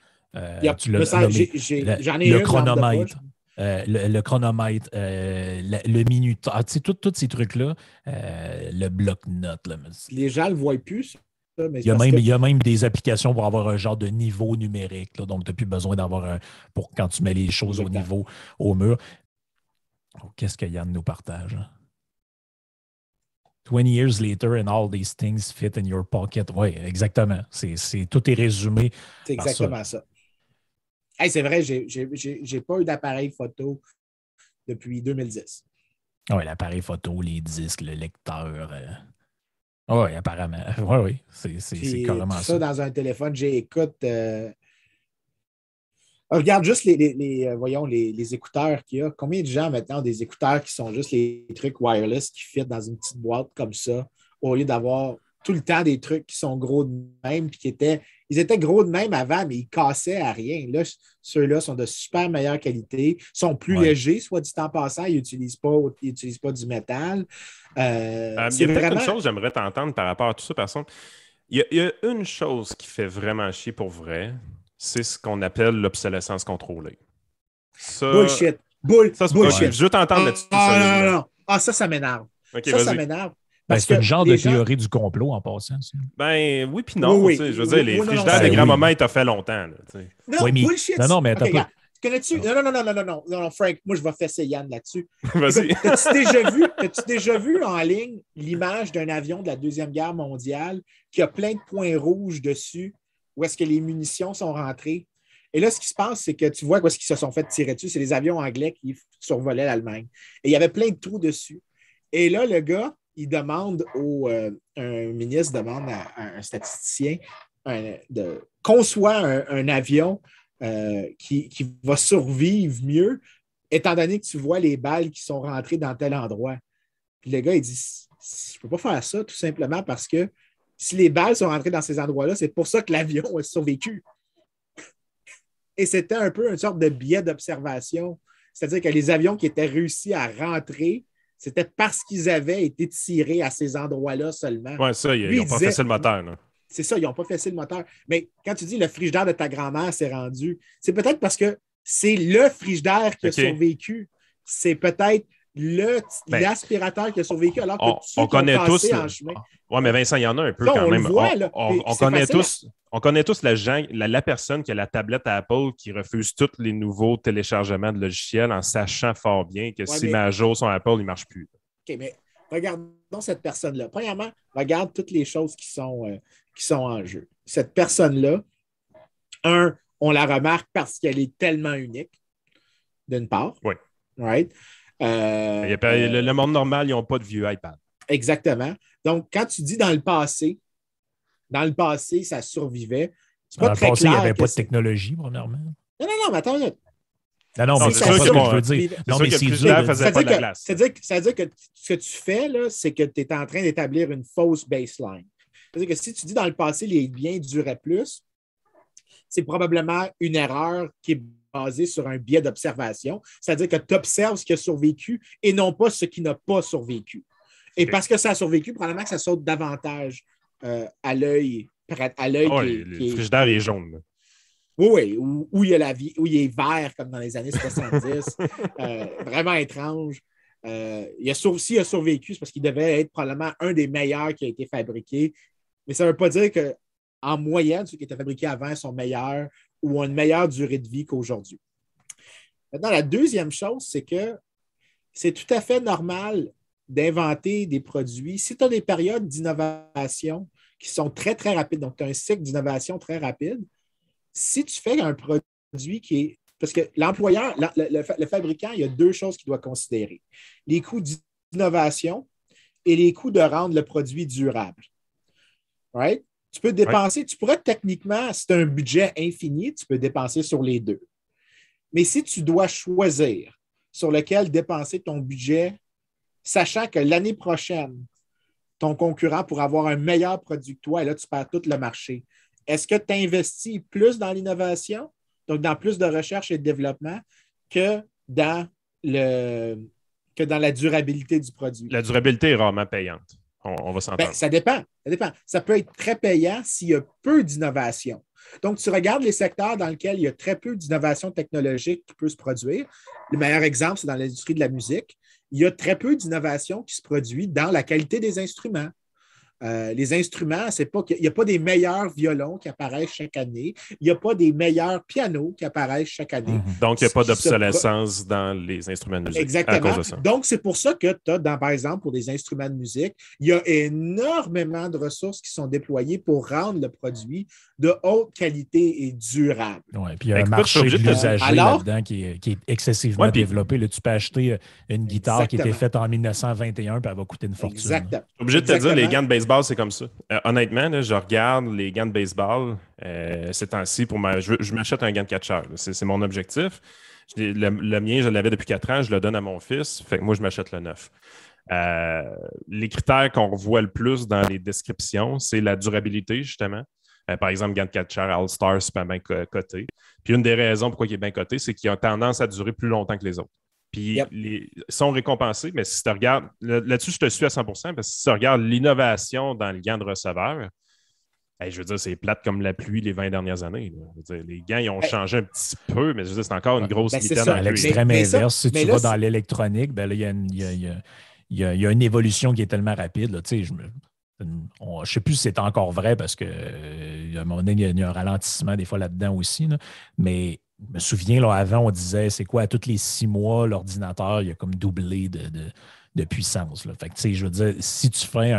B: Tu l'as nommé, le chronomètre. Le chronomètre, le minuteur, tous ces trucs-là, le bloc-notes.
C: Les gens ne le voient plus. Ça, mais
B: il y a même des applications pour avoir un genre de niveau numérique. Là, donc, tu n'as plus besoin d'avoir pour quand tu mets les choses au mur. Oh, qu'est-ce que Yann nous partage? 20 years later and all these things fit in your pocket. Oui, exactement. Tout est résumé.
C: C'est exactement ça. Hey, c'est vrai, j'ai pas eu d'appareil photo depuis 2010.
B: Oui, l'appareil photo, les disques, le lecteur. Oui, apparemment. Oui, c'est carrément ça.
C: Ça, dans un téléphone, j'écoute. Regarde juste les écouteurs qu'il y a. Combien de gens maintenant ont des écouteurs qui sont juste les trucs wireless qui fit dans une petite boîte comme ça, au lieu d'avoir tout le temps des trucs qui sont gros de même, puis ils étaient gros de même avant, mais ils cassaient à rien. Là, ceux-là sont de super meilleure qualité, sont plus légers, soit dit en passant, ils n'utilisent pas du métal.
A: Il y a peut-être une chose que j'aimerais t'entendre par rapport à tout ça, personne. Il y a une chose qui fait vraiment chier pour vrai, c'est ce qu'on appelle l'obsolescence contrôlée.
C: Bullshit. Bullshit.
A: Je veux t'entendre là-dessus.
C: Non. Ah, ça m'énerve.
A: Okay,
C: ça m'énerve.
B: C'est une genre de théorie du complot en passant. Ça.
A: Ben oui, puis non. Oui. Je veux dire, les frigidaires des grands-moments, ça fait longtemps. Là,
C: non, bullshit.
B: Non, mais attends pas.
C: Connais-tu? Non, Frank, moi, je vais fesser Yann là-dessus.
A: Vas-y.
C: As-tu déjà vu en ligne l'image d'un avion de la Deuxième Guerre mondiale qui a plein de points rouges dessus où est-ce que les munitions sont rentrées? Et là, ce qui se passe, c'est que tu vois où est-ce qu'ils se sont fait tirer dessus. C'est les avions anglais qui survolaient l'Allemagne. Et il y avait plein de trous dessus. Et là, le gars, il demande un ministre demande à un statisticien de conçoit un avion qui va survivre mieux, étant donné que tu vois les balles qui sont rentrées dans tel endroit. Puis le gars, il dit, je ne peux pas faire ça tout simplement parce que si les balles sont rentrées dans ces endroits-là, c'est pour ça que l'avion a survécu. Et c'était un peu une sorte de biais d'observation. C'est-à-dire que les avions qui étaient réussis à rentrer, c'était parce qu'ils avaient été tirés à ces endroits-là seulement.
A: Oui, ça, ils n'ont pas fessé le moteur. Là.
C: C'est ça, ils n'ont pas fessé le moteur. Mais quand tu dis le frigidaire de ta grand-mère s'est rendu, c'est peut-être parce que c'est le frigidaire qui a survécu. C'est peut-être l'aspirateur qui a survécu alors que
A: on connaît tous en chemin. Oui, mais Vincent, il y en a un peu
C: là,
A: quand même.
C: On
A: connaît tous la personne qui a la tablette à Apple qui refuse tous les nouveaux téléchargements de logiciels en sachant fort bien que si met à jour son Apple, il ne marche plus.
C: OK, mais regardons cette personne-là. Premièrement, regarde toutes les choses qui sont en jeu. Cette personne-là, on la remarque parce qu'elle est tellement unique, d'une part.
A: Oui.
C: Right?
A: Le monde normal, ils n'ont pas de vieux iPad.
C: Exactement. Donc, quand tu dis dans le passé, ça survivait.
B: Dans le passé, il n'y avait pas de technologie, premièrement.
C: Non, mais attends une minute.
B: Non, mais c'est ça que je veux dire. Non, mais c'est dur.
C: C'est-à-dire que ce que tu fais, là, c'est que tu es en train d'établir une fausse baseline. C'est-à-dire que si tu dis dans le passé, les biens duraient plus, c'est probablement une erreur qui est basée sur un biais d'observation. C'est-à-dire que tu observes ce qui a survécu et non pas ce qui n'a pas survécu. Et parce que ça a survécu, probablement que ça saute davantage à l'œil.
A: Le frigidaire est jaune. Là.
C: Oui, où il y a la vie, où il est vert comme dans les années 70. Vraiment étrange. Il a survécu, c'est parce qu'il devait être probablement un des meilleurs qui a été fabriqué. Mais ça ne veut pas dire qu'en moyenne, ceux qui étaient fabriqués avant sont meilleurs ou ont une meilleure durée de vie qu'aujourd'hui. Maintenant, la deuxième chose, c'est que c'est tout à fait normal d'inventer des produits. Si tu as des périodes d'innovation qui sont très, très rapides, donc tu as un cycle d'innovation très rapide, si tu fais un produit qui est... Parce que l'employeur, le fabricant, il y a deux choses qu'il doit considérer. Les coûts d'innovation et les coûts de rendre le produit durable. Right? Tu peux dépenser, tu pourrais techniquement, si tu as un budget infini, tu peux dépenser sur les deux. Mais si tu dois choisir sur lequel dépenser ton budget, sachant que l'année prochaine, ton concurrent pourra avoir un meilleur produit que toi et là, tu perds tout le marché. Est-ce que tu investis plus dans l'innovation, donc dans plus de recherche et de développement, que dans la durabilité du produit?
A: La durabilité est rarement payante. On va s'entendre.
C: Ça dépend. Ça peut être très payant s'il y a peu d'innovation. Donc, tu regardes les secteurs dans lesquels il y a très peu d'innovation technologique qui peut se produire. Le meilleur exemple, c'est dans l'industrie de la musique. Il y a très peu d'innovation qui se produit dans la qualité des instruments. Les instruments, c'est pas il n'y a pas des meilleurs violons qui apparaissent chaque année. Il n'y a pas des meilleurs pianos qui apparaissent chaque année.
A: Donc, il n'y a pas d'obsolescence dans les instruments de musique.
C: Exactement.
A: À cause de ça.
C: Donc, c'est pour ça que tu as, par exemple, pour des instruments de musique, il y a énormément de ressources qui sont déployées pour rendre le produit de haute qualité et durable.
B: Oui, puis il y a un marché de l'usager là-dedans qui est excessivement développé. Là, tu peux acheter une guitare qui a été faite en 1921 puis elle va coûter une fortune.
C: Exactement.
A: Je suis obligé de te dire, les gants de baseball, c'est comme ça. Honnêtement, là, je regarde les gants de baseball ces temps-ci pour je m'achète un gant de catcheur. C'est mon objectif. Le mien, je l'avais depuis 4 ans, je le donne à mon fils. Fait que moi, je m'achète le neuf. Les critères qu'on revoit le plus dans les descriptions, c'est la durabilité, justement. Par exemple, gants de catcheur All-Star, c'est pas bien coté. Puis une des raisons pourquoi il est bien coté, c'est qu'il a tendance à durer plus longtemps que les autres. Puis ils sont récompensés, mais si tu regardes, là-dessus, je te suis à 100%, parce que si tu regardes l'innovation dans le gant de receveur, je veux dire, c'est plate comme la pluie les 20 dernières années. Je veux dire, les gants, ils ont changé un petit peu, mais je veux dire, c'est encore une grosse mitaine
B: à l'extrême inverse, si tu vas dans l'électronique, ben là, il y a une évolution qui est tellement rapide. Là, je ne sais plus si c'est encore vrai parce qu'à un moment donné, il y a un ralentissement des fois là-dedans aussi. Là, mais je me souviens, là, avant, on disait, c'est quoi, à tous les 6 mois, l'ordinateur, il a comme doublé de puissance. Là. Fait que, je veux dire, si tu fais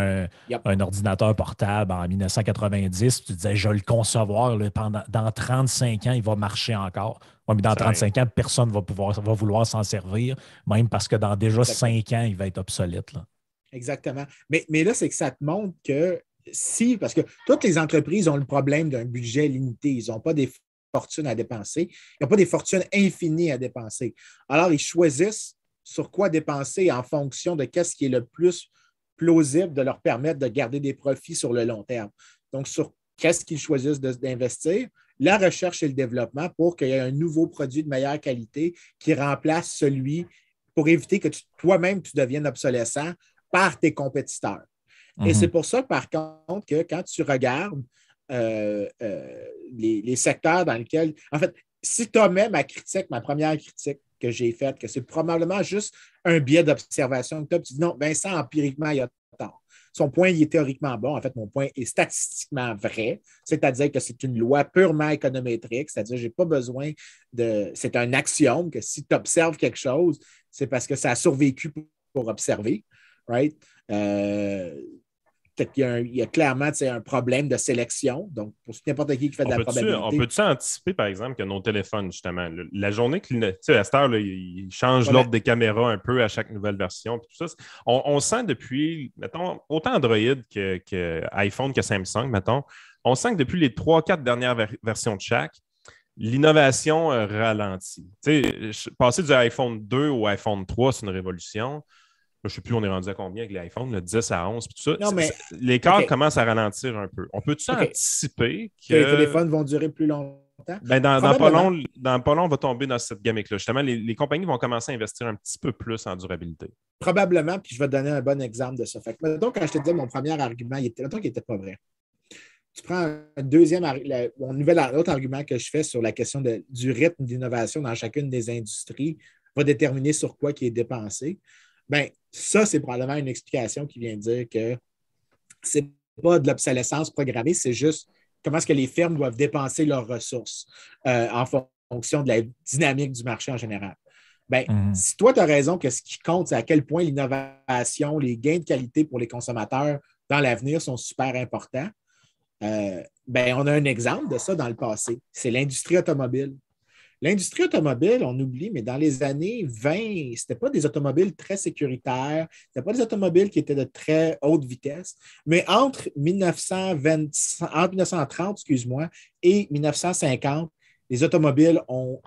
B: un ordinateur portable en 1990, tu disais, je vais le concevoir là, dans 35 ans, il va marcher encore. Ouais, mais dans 35 ans, personne ne va vouloir s'en servir, même parce que dans déjà 5 ans, il va être obsolète. Là.
C: Exactement. Mais là, c'est que ça te montre que parce que toutes les entreprises ont le problème d'un budget limité. Ils n'ont pas des fortunes à dépenser. Ils n'ont pas des fortunes infinies à dépenser. Alors, ils choisissent sur quoi dépenser en fonction de qu'est-ce qui est le plus plausible de leur permettre de garder des profits sur le long terme. Donc, sur qu'est-ce qu'ils choisissent d'investir? La recherche et le développement pour qu'il y ait un nouveau produit de meilleure qualité qui remplace celui pour éviter que toi-même, tu deviennes obsolescent par tes compétiteurs. Et c'est pour ça, par contre, que quand tu regardes les secteurs dans lesquels... En fait, si tu omets ma première critique que j'ai faite, que c'est probablement juste un biais d'observation que tu dis non, Vincent, empiriquement, il a tort. Son point, il est théoriquement bon. En fait, mon point est statistiquement vrai, c'est-à-dire que c'est une loi purement économétrique, c'est-à-dire que je n'ai pas besoin de... C'est un axiome que si tu observes quelque chose, c'est parce que ça a survécu pour observer. Right? Peut-être qu'il y a clairement un problème de sélection. Donc, pour n'importe qui fait de la probabilité.
A: On peut-tu anticiper, par exemple, que nos téléphones, justement, la journée que à cette heure, là, ils changent l'ordre des caméras un peu à chaque nouvelle version. Tout ça, on sent depuis, mettons, autant Android que iPhone que Samsung, mettons, on sent que depuis les 3-4 dernières versions de chaque, l'innovation ralentit. Passer du iPhone 2 au iPhone 3, c'est une révolution. Je ne sais plus, on est rendu à combien avec l'iPhone, le 10 à 11, tout ça.
C: Non, mais...
A: L'écart commence à ralentir un peu. On peut-tu anticiper que
C: les téléphones vont durer plus longtemps?
A: Ben dans pas long, on va tomber dans cette gamique-là. Justement, les compagnies vont commencer à investir un petit peu plus en durabilité.
C: Probablement, puis je vais te donner un bon exemple de ça. Fait que, mettons, quand je te disais mon premier argument, mettons qu'il n'était pas vrai. tu prends l'autre argument que je fais sur la question du rythme d'innovation dans chacune des industries va déterminer sur quoi qui est dépensé. Bien, ça, c'est probablement une explication qui vient dire que c'est pas de l'obsolescence programmée, c'est juste comment est-ce que les firmes doivent dépenser leurs ressources en fonction de la dynamique du marché en général. Bien, si toi, tu as raison que ce qui compte, c'est à quel point l'innovation, les gains de qualité pour les consommateurs dans l'avenir sont super importants, ben, on a un exemple de ça dans le passé. C'est l'industrie automobile. L'industrie automobile, on oublie, mais dans les années 20, ce n'était pas des automobiles très sécuritaires, ce n'était pas des automobiles qui étaient de très haute vitesse, mais entre 1930, excuse-moi, et 1950, les automobiles ont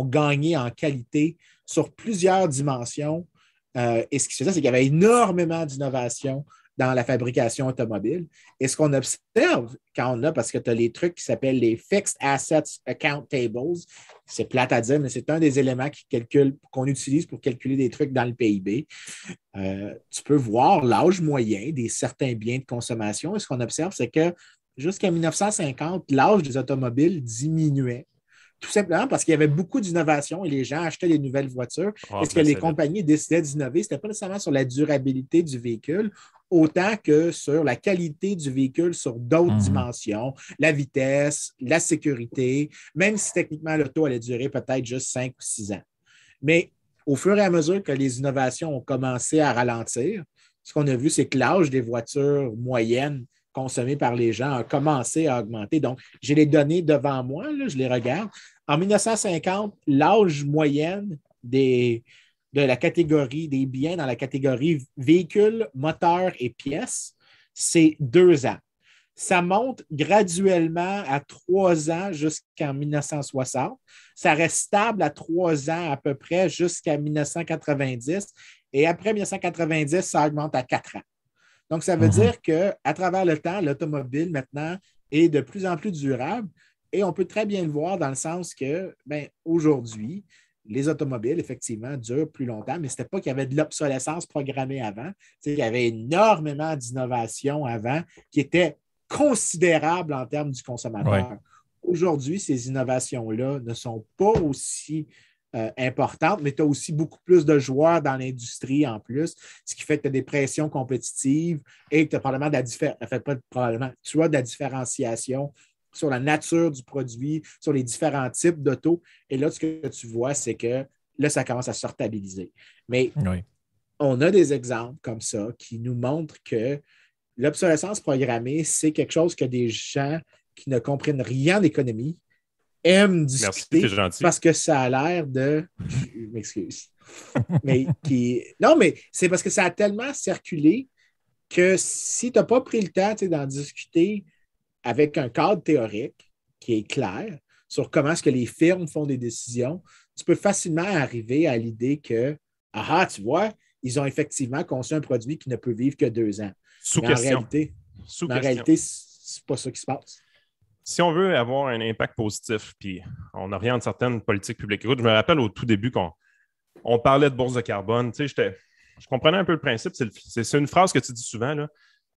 C: gagné en qualité sur plusieurs dimensions. Et ce qui se faisait, c'est qu'il y avait énormément d'innovation dans la fabrication automobile. Et ce qu'on observe quand on a, parce que tu as les trucs qui s'appellent les Fixed Assets Account Tables, c'est plate à dire, mais c'est un des éléments qu'on utilise pour calculer des trucs dans le PIB. Tu peux voir l'âge moyen des certains biens de consommation. Et ce qu'on observe, c'est que jusqu'à 1950, l'âge des automobiles diminuait. Tout simplement parce qu'il y avait beaucoup d'innovation et les gens achetaient des nouvelles voitures. Et ce que les compagnies décidaient d'innover, ce n'était pas nécessairement sur la durabilité du véhicule, autant que sur la qualité du véhicule sur d'autres dimensions, la vitesse, la sécurité, même si techniquement l'auto allait durer peut-être juste 5 ou 6 ans. Mais au fur et à mesure que les innovations ont commencé à ralentir, ce qu'on a vu, c'est que l'âge des voitures moyennes consommées par les gens a commencé à augmenter. Donc, j'ai les données devant moi, là, je les regarde. En 1950, l'âge moyenne de la catégorie des biens dans la catégorie véhicules, moteurs et pièces, c'est 2 ans. Ça monte graduellement à 3 ans jusqu'en 1960. Ça reste stable à 3 ans à peu près jusqu'à 1990. Et après 1990, ça augmente à 4 ans. Donc, ça veut dire qu'à travers le temps, l'automobile, maintenant, est de plus en plus durable. Et on peut très bien le voir dans le sens que, aujourd'hui, les automobiles, effectivement, durent plus longtemps, mais ce n'était pas qu'il y avait de l'obsolescence programmée avant. Il y avait énormément d'innovations avant qui étaient considérables en termes du consommateur. Ouais. Aujourd'hui, ces innovations-là ne sont pas aussi importante, mais tu as aussi beaucoup plus de joueurs dans l'industrie en plus, ce qui fait que tu as des pressions compétitives et que tu as probablement tu as de la différenciation sur la nature du produit, sur les différents types d'auto. Et là, ce que tu vois, c'est que là, ça commence à se stabiliser. Mais on a des exemples comme ça qui nous montrent que l'obsolescence programmée, c'est quelque chose que des gens qui ne comprennent rien d'économie aiment discuter.
A: Merci,
C: parce que ça a l'air de... Je m'excuse. Non, mais c'est parce que ça a tellement circulé que si tu n'as pas pris le temps d'en discuter avec un cadre théorique qui est clair sur comment est-ce que les firmes font des décisions, tu peux facilement arriver à l'idée que, tu vois, ils ont effectivement conçu un produit qui ne peut vivre que 2 ans.
A: En réalité,
C: c'est pas ça qui se passe.
A: Si on veut avoir un impact positif, puis on oriente certaines politiques publiques. Écoute, je me rappelle au tout début qu'on parlait de bourse de carbone. Tu sais, je comprenais un peu le principe. C'est une phrase que tu dis souvent, là,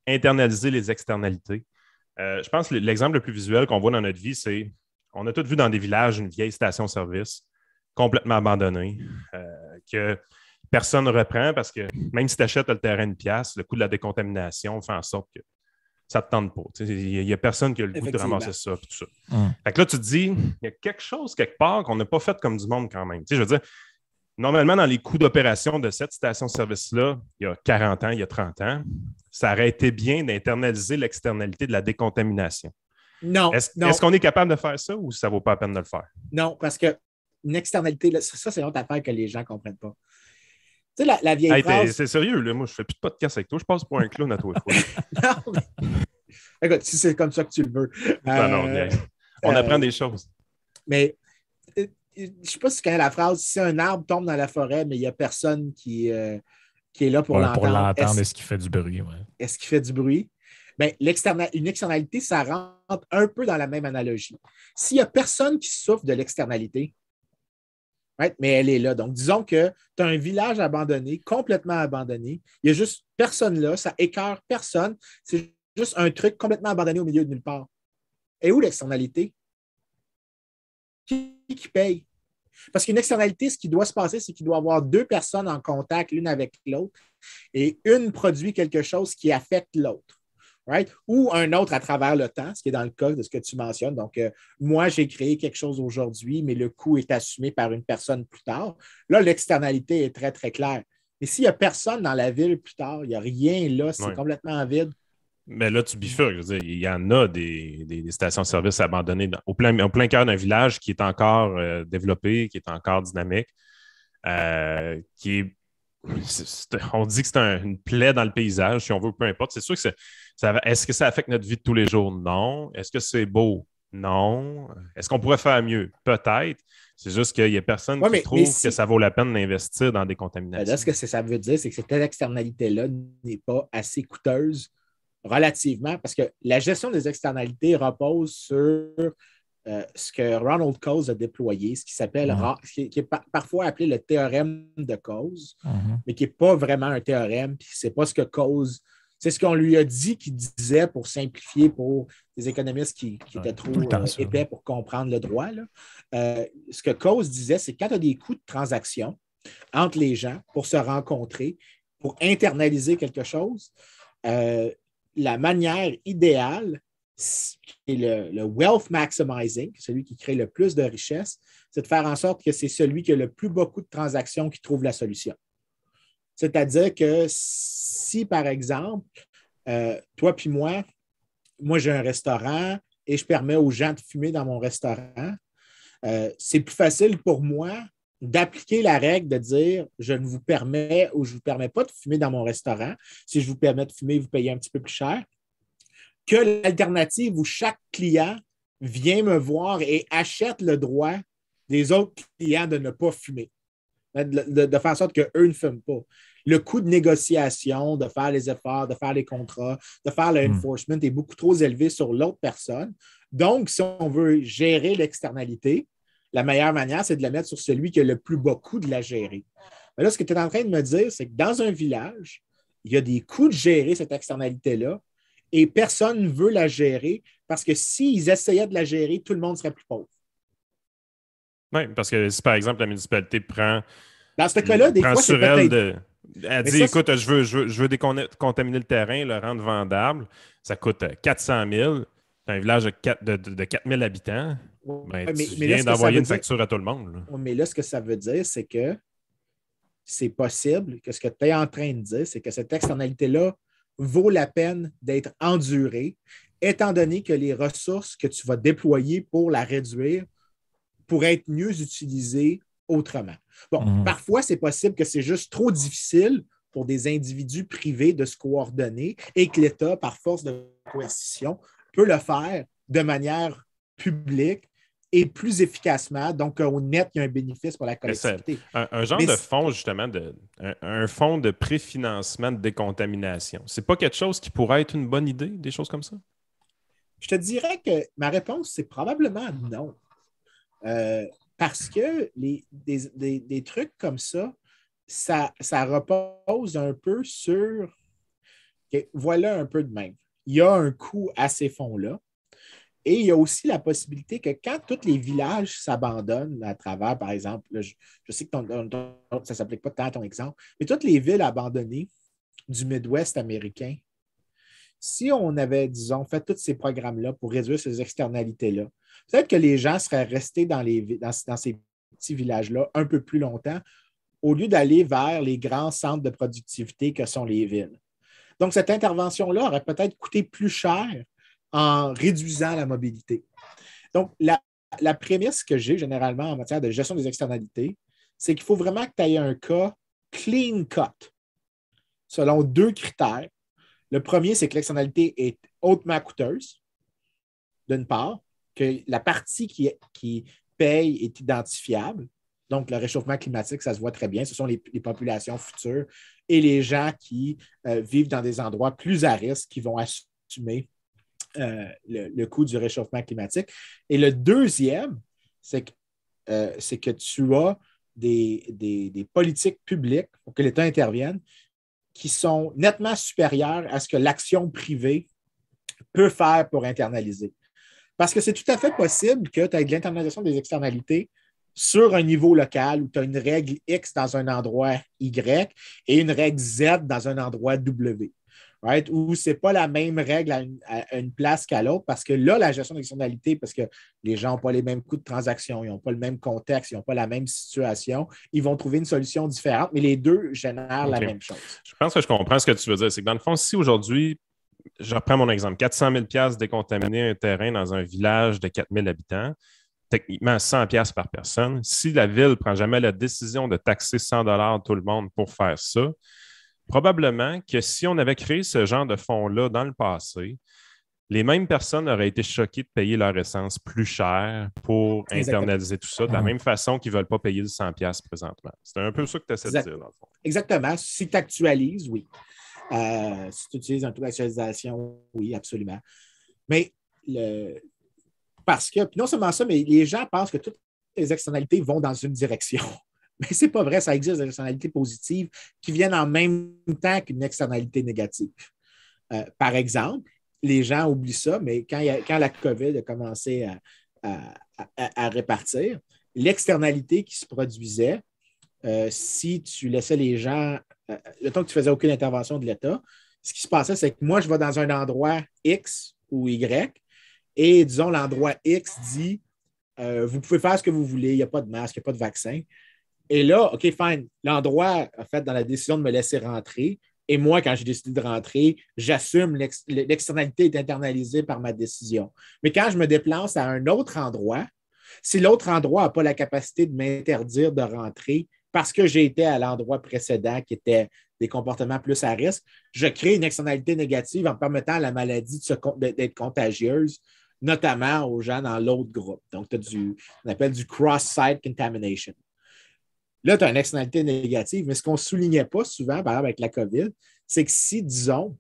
A: internaliser les externalités. Je pense que l'exemple le plus visuel qu'on voit dans notre vie, c'est on a tous vu dans des villages une vieille station-service complètement abandonnée, que personne ne reprend parce que même si tu achètes le terrain de pièce, le coût de la décontamination fait en sorte que ça ne te tente pas. Il n'y a personne qui a le goût de ramasser ça et tout ça. Fait que là, tu te dis, il y a quelque chose quelque part qu'on n'a pas fait comme du monde quand même. Je veux dire, normalement, dans les coûts d'opération de cette station-service-là, il y a 40 ans, il y a 30 ans, ça aurait été bien d'internaliser l'externalité de la décontamination.
C: Non.
A: Est-ce qu'on est capable de faire ça ou ça ne vaut pas la peine de le faire?
C: Non, parce qu'une externalité, ça, c'est une autre affaire que les gens ne comprennent pas. Tu sais, la vieille phrase...
A: C'est sérieux, là. Moi, je ne fais plus de podcast avec toi. Je passe pour un clown à toi.
C: Non, mais... Écoute, si c'est comme ça que tu le veux.
A: Non, on apprend des choses.
C: Mais je ne sais pas si tu connais la phrase, si un arbre tombe dans la forêt, mais il n'y a personne qui est là pour l'entendre.
B: Pour l'entendre, est-ce qu'il fait du bruit? Ouais.
C: Est-ce qu'il fait du bruit? Bien, une externalité, ça rentre un peu dans la même analogie. S'il n'y a personne qui souffre de l'externalité, mais elle est là. Donc, disons que tu as un village abandonné, complètement abandonné. Il n'y a juste personne là. Ça écœure personne. C'est juste un truc complètement abandonné au milieu de nulle part. Et où l'externalité? Qui paye? Parce qu'une externalité, ce qui doit se passer, c'est qu'il doit y avoir deux personnes en contact l'une avec l'autre et une produit quelque chose qui affecte l'autre. Right? Ou un autre à travers le temps, ce qui est dans le cas de ce que tu mentionnes. Donc, moi, j'ai créé quelque chose aujourd'hui, mais le coût est assumé par une personne plus tard. Là, l'externalité est très, très claire. Mais s'il n'y a personne dans la ville plus tard, il n'y a rien là, c'est complètement vide.
A: Mais là, tu bifurques. Je veux dire, il y en a des stations-service abandonnées au plein cœur d'un village qui est encore développé, qui est encore dynamique, qui est. On dit que c'est une plaie dans le paysage, si on veut, peu importe. C'est sûr que est-ce que ça affecte notre vie de tous les jours? Non. Est-ce que c'est beau? Non. Est-ce qu'on pourrait faire mieux? Peut-être. C'est juste qu'il n'y a personne qui trouve que ça vaut la peine d'investir dans des contaminations.
C: Là, ce que ça veut dire, c'est que cette externalité-là n'est pas assez coûteuse relativement, parce que la gestion des externalités repose sur ce que Ronald Coase a déployé, ce qui s'appelle, qui est parfois appelé le théorème de Coase, mais qui n'est pas vraiment un théorème, puis c'est pas ce que Coase, c'est ce qu'on lui a dit qu'il disait pour simplifier pour des économistes qui étaient trop épais pour comprendre le droit. Là. Ce que Coase disait, c'est que quand tu as des coûts de transaction entre les gens pour se rencontrer, pour internaliser quelque chose, la manière idéale, et le wealth maximizing, celui qui crée le plus de richesse, c'est de faire en sorte que c'est celui qui a le plus beaucoup de transactions qui trouve la solution. C'est-à-dire que si, par exemple, toi puis moi j'ai un restaurant et je permets aux gens de fumer dans mon restaurant, c'est plus facile pour moi d'appliquer la règle de dire je ne vous permets ou je ne vous permets pas de fumer dans mon restaurant. Si je vous permets de fumer, vous payez un petit peu plus cher. Que l'alternative où chaque client vient me voir et achète le droit des autres clients de ne pas fumer, de faire en sorte qu'eux ne fument pas. Le coût de négociation, de faire les efforts, de faire les contrats, de faire le enforcement est beaucoup trop élevé sur l'autre personne. Donc, si on veut gérer l'externalité, la meilleure manière, c'est de la mettre sur celui qui a le plus bas coût de la gérer. Mais là, ce que tu es en train de me dire, c'est que dans un village, il y a des coûts de gérer cette externalité-là, et personne ne veut la gérer parce que s'ils essayaient de la gérer, tout le monde serait plus pauvre.
A: Oui, parce que si, par exemple, la municipalité prend...
C: Dans ce cas-là, des fois, c'est peut-être...
A: Elle dit, écoute, je veux décontaminer le terrain, le rendre vendable. Ça coûte 400 000. C'est un village de 4 000 habitants. Ben, tu viens d'envoyer une facture à tout le monde. Là.
C: Mais là, ce que ça veut dire, c'est que c'est possible que ce que tu es en train de dire, c'est que cette externalité-là vaut la peine d'être endurée, étant donné que les ressources que tu vas déployer pour la réduire pourraient être mieux utilisées autrement. Bon, parfois, c'est possible que c'est juste trop difficile pour des individus privés de se coordonner et que l'État, par force de coercition, peut le faire de manière publique et plus efficacement. Donc, au net, il y a un bénéfice pour la collectivité.
A: Un genre de fonds, justement, un fonds de préfinancement de décontamination. C'est pas quelque chose qui pourrait être une bonne idée, des choses comme ça?
C: Je te dirais que ma réponse, c'est probablement non. Parce que des trucs comme ça repose un peu sur... Okay, voilà un peu de même. Il y a un coût à ces fonds-là. Et il y a aussi la possibilité que quand tous les villages s'abandonnent à travers, par exemple, je sais que ça ne s'applique pas tant à ton exemple, mais toutes les villes abandonnées du Midwest américain, si on avait, disons, fait tous ces programmes-là pour réduire ces externalités-là, peut-être que les gens seraient restés dans ces petits villages-là un peu plus longtemps au lieu d'aller vers les grands centres de productivité que sont les villes. Donc, cette intervention-là aurait peut-être coûté plus cher en réduisant la mobilité. Donc, la prémisse que j'ai généralement en matière de gestion des externalités, c'est qu'il faut vraiment que tu aies un cas clean cut selon deux critères. Le premier, c'est que l'externalité est hautement coûteuse, d'une part, que la partie qui paye est identifiable. Donc, le réchauffement climatique, ça se voit très bien. Ce sont les populations futures et les gens qui vivent dans des endroits plus à risque qui vont assumer le coût du réchauffement climatique. Et le deuxième, c'est que tu as des politiques publiques pour que l'État intervienne qui sont nettement supérieures à ce que l'action privée peux faire pour internaliser. Parce que c'est tout à fait possible que tu aies de l'internalisation des externalités sur un niveau local où tu as une règle X dans un endroit Y et une règle Z dans un endroit W. Right? Où ce n'est pas la même règle à une place qu'à l'autre, parce que là, la gestion d'externalité, parce que les gens n'ont pas les mêmes coûts de transaction, ils n'ont pas le même contexte, ils n'ont pas la même situation, ils vont trouver une solution différente, mais les deux génèrent la même chose.
A: Je pense que je comprends ce que tu veux dire. C'est que dans le fond, si aujourd'hui, je reprends mon exemple, 400 000 $ décontaminer un terrain dans un village de 4 000 habitants, techniquement 100 $ par personne. Si la ville ne prend jamais la décision de taxer 100 $ tout le monde pour faire ça, probablement que si on avait créé ce genre de fonds-là dans le passé, les mêmes personnes auraient été choquées de payer leur essence plus cher pour internaliser tout ça, de la même façon qu'ils ne veulent pas payer le 100 $ présentement. C'est un peu ça que tu essaies de dire, dans le fond.
C: Exactement. Si tu actualises, oui. Si tu utilises un taux d'actualisation, oui, absolument. Mais parce que, puis non seulement ça, mais les gens pensent que toutes les externalités vont dans une direction. Mais ce n'est pas vrai, ça existe des externalités positives qui viennent en même temps qu'une externalité négative. Par exemple, les gens oublient ça, mais quand la COVID a commencé à répartir, l'externalité qui se produisait, si tu laissais les gens, le temps que tu ne faisais aucune intervention de l'État, ce qui se passait, c'est que moi, je vais dans un endroit X ou Y, et disons, l'endroit X dit vous pouvez faire ce que vous voulez, il n'y a pas de masque, il n'y a pas de vaccin. Et là, OK, fine, l'endroit a fait dans la décision de me laisser rentrer. Et moi, quand j'ai décidé de rentrer, j'assume l'externalité est internalisée par ma décision. Mais quand je me déplace à un autre endroit, si l'autre endroit n'a pas la capacité de m'interdire de rentrer parce que j'ai été à l'endroit précédent qui était des comportements plus à risque, je crée une externalité négative en permettant à la maladie d'être contagieuse, notamment aux gens dans l'autre groupe. Donc, tu as on appelle du cross-site contamination. Là, tu as une externalité négative, mais ce qu'on ne soulignait pas souvent, par exemple avec la COVID, c'est que si, disons,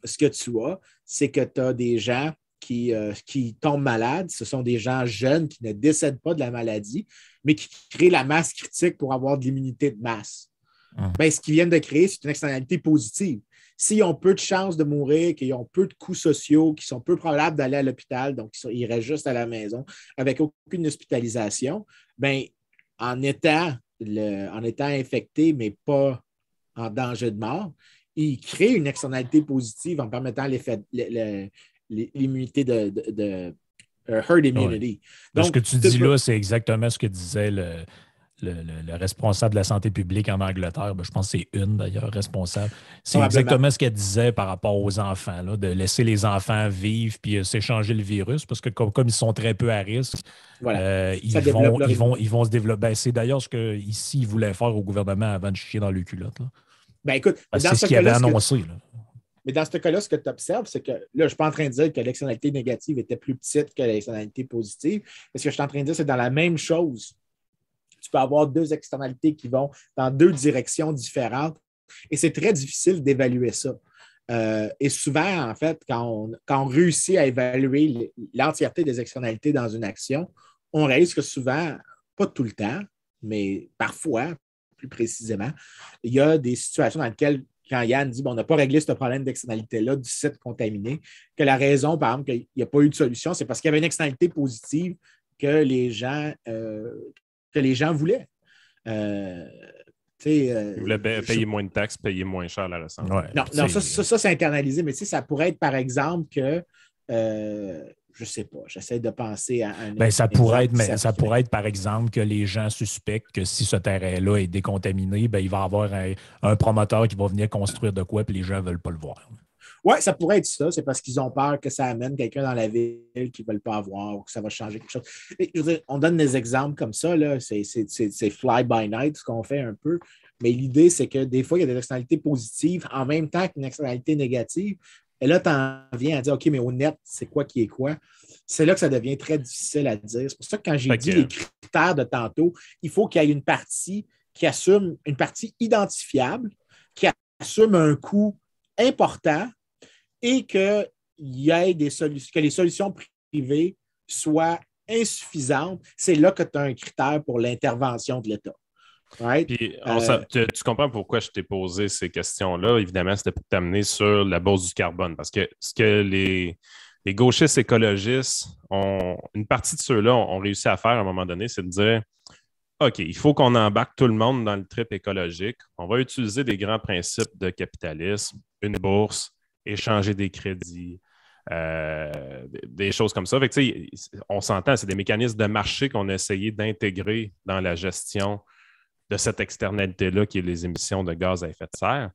C: ce que tu as, c'est que tu as des gens qui tombent malades, ce sont des gens jeunes qui ne décèdent pas de la maladie, mais qui créent la masse critique pour avoir de l'immunité de masse. Bien, ce qu'ils viennent de créer, c'est une externalité positive. S'ils ont peu de chances de mourir, qu'ils ont peu de coûts sociaux, qu'ils sont peu probables d'aller à l'hôpital, donc ils restent juste à la maison avec aucune hospitalisation, bien, en étant infecté, mais pas en danger de mort, il crée une externalité positive en permettant l'immunité de herd immunity.
B: Ouais. Donc, ce que tu dis là, c'est exactement ce que disait le responsable de la santé publique en Angleterre. Ben, je pense que c'est une, d'ailleurs, responsable. C'est exactement ce qu'elle disait par rapport aux enfants, là, de laisser les enfants vivre puis s'échanger le virus, parce que comme ils sont très peu à risque,
C: voilà.
B: ils vont se développer. Ben, c'est d'ailleurs ce qu'ici, ils voulaient faire au gouvernement avant de chier dans le culotte. Là.
C: Ben, écoute,
B: c'est ce qu'ils avaient annoncé. Là.
C: Mais dans ce cas-là, ce que tu observes, c'est que là, je ne suis pas en train de dire que l'externalité négative était plus petite que l'externalité positive. Mais ce que je suis en train de dire, c'est que dans la même chose, tu peux avoir deux externalités qui vont dans deux directions différentes. Et c'est très difficile d'évaluer ça. Et souvent, en fait, quand on réussit à évaluer l'entièreté des externalités dans une action, on réalise que souvent, pas tout le temps, mais parfois, plus précisément, il y a des situations dans lesquelles, quand Yann dit on n'a pas réglé ce problème d'externalité-là du site contaminé, que la raison, par exemple, qu'il n'y a pas eu de solution, c'est parce qu'il y avait une externalité positive que les gens voulaient.
A: Ils voulaient payer moins de taxes, payer moins cher la recette.
B: Ouais,
C: non, ça, c'est internalisé, mais ça pourrait être, par exemple, que je ne sais pas, j'essaie de penser à un
B: ça pourrait être, par exemple, que les gens suspectent que si ce terrain-là est décontaminé, ben, il va y avoir un promoteur qui va venir construire de quoi, puis les gens ne veulent pas le voir.
C: Oui, ça pourrait être ça. C'est parce qu'ils ont peur que ça amène quelqu'un dans la ville qu'ils ne veulent pas avoir ou que ça va changer quelque chose. Et, je veux dire, on donne des exemples comme ça. Là. C'est fly by night ce qu'on fait un peu. Mais l'idée, c'est que des fois, il y a des externalités positives en même temps qu'une externalité négative. Et là, tu en viens à dire, OK, mais au net, c'est quoi qui est quoi? C'est là que ça devient très difficile à dire. C'est pour ça que quand j'ai dit les critères de tantôt, il faut qu'il y ait une partie qui assume, une partie identifiable, qui assume un coût important et qu'il y ait que les solutions privées soient insuffisantes. C'est là que tu as un critère pour l'intervention de l'État. Right?
A: Puis, tu comprends pourquoi je t'ai posé ces questions-là. Évidemment, c'était pour t'amener sur la bourse du carbone. Parce que ce que les gauchistes écologistes, une partie de ceux-là ont réussi à faire à un moment donné, c'est de dire OK, il faut qu'on embarque tout le monde dans le trip écologique. On va utiliser des grands principes de capitalisme, une bourse, échanger des crédits, des choses comme ça. Fait que, on s'entend, c'est des mécanismes de marché qu'on a essayé d'intégrer dans la gestion de cette externalité-là qui est les émissions de gaz à effet de serre.